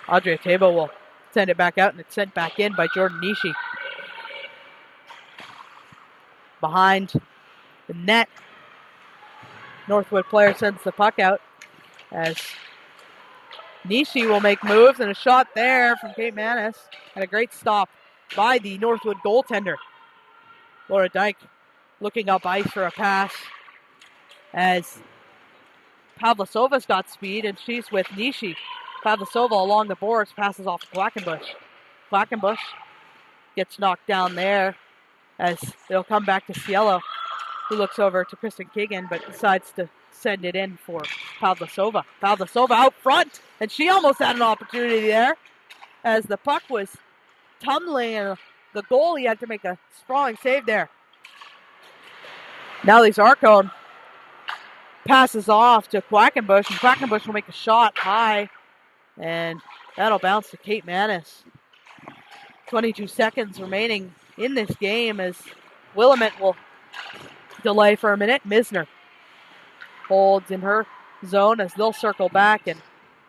Audrey Tabo will send it back out, and it's sent back in by Jordan Nishi. Behind the net, Northwood player sends the puck out as Nishi will make moves, and a shot there from Kate Manis, and a great stop by the Northwood goaltender. Laura Dyke looking up ice for a pass as Pavlasova's got speed, and she's with Nishi. Pavlasova along the boards passes off to Quackenbush. Quackenbush gets knocked down there as it'll come back to Cielo, who looks over to Kristen Keegan, but decides to send it in for Pavlasova. Pavlasova out front, and she almost had an opportunity there as the puck was tumbling, and the goalie had to make a sprawling save there. Now Zarcone passes off to Quackenbush, and Quackenbush will make a shot high, and that'll bounce to Kate Manis. 22 seconds remaining in this game as Willamette will delay for a minute. Misner holds in her zone as they'll circle back, and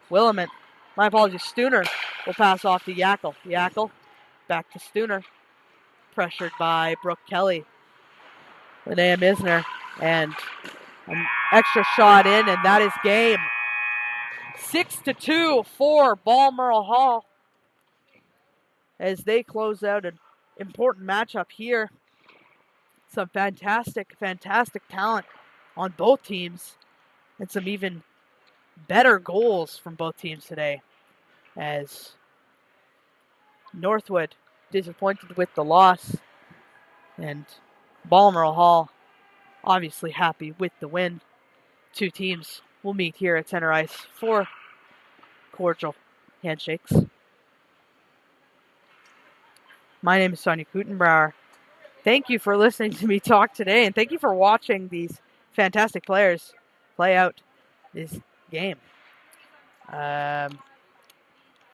Willamette, my apologies, Stooner will pass off to Yackel. Yackel back to Stooner, pressured by Brooke Kelly. Linnea Misner, and an extra shot in, and that is game. 6-2 for Balmoral Hall as they close out an important matchup here. Some fantastic talent on both teams, and some even better goals from both teams today, as Northwood disappointed with the loss, and Balmoral Hall obviously happy with the win. Two teams will meet here at center ice for cordial handshakes. My name is Sonia Kutenbauer. Thank you for listening to me talk today, and thank you for watching these fantastic players play out this game.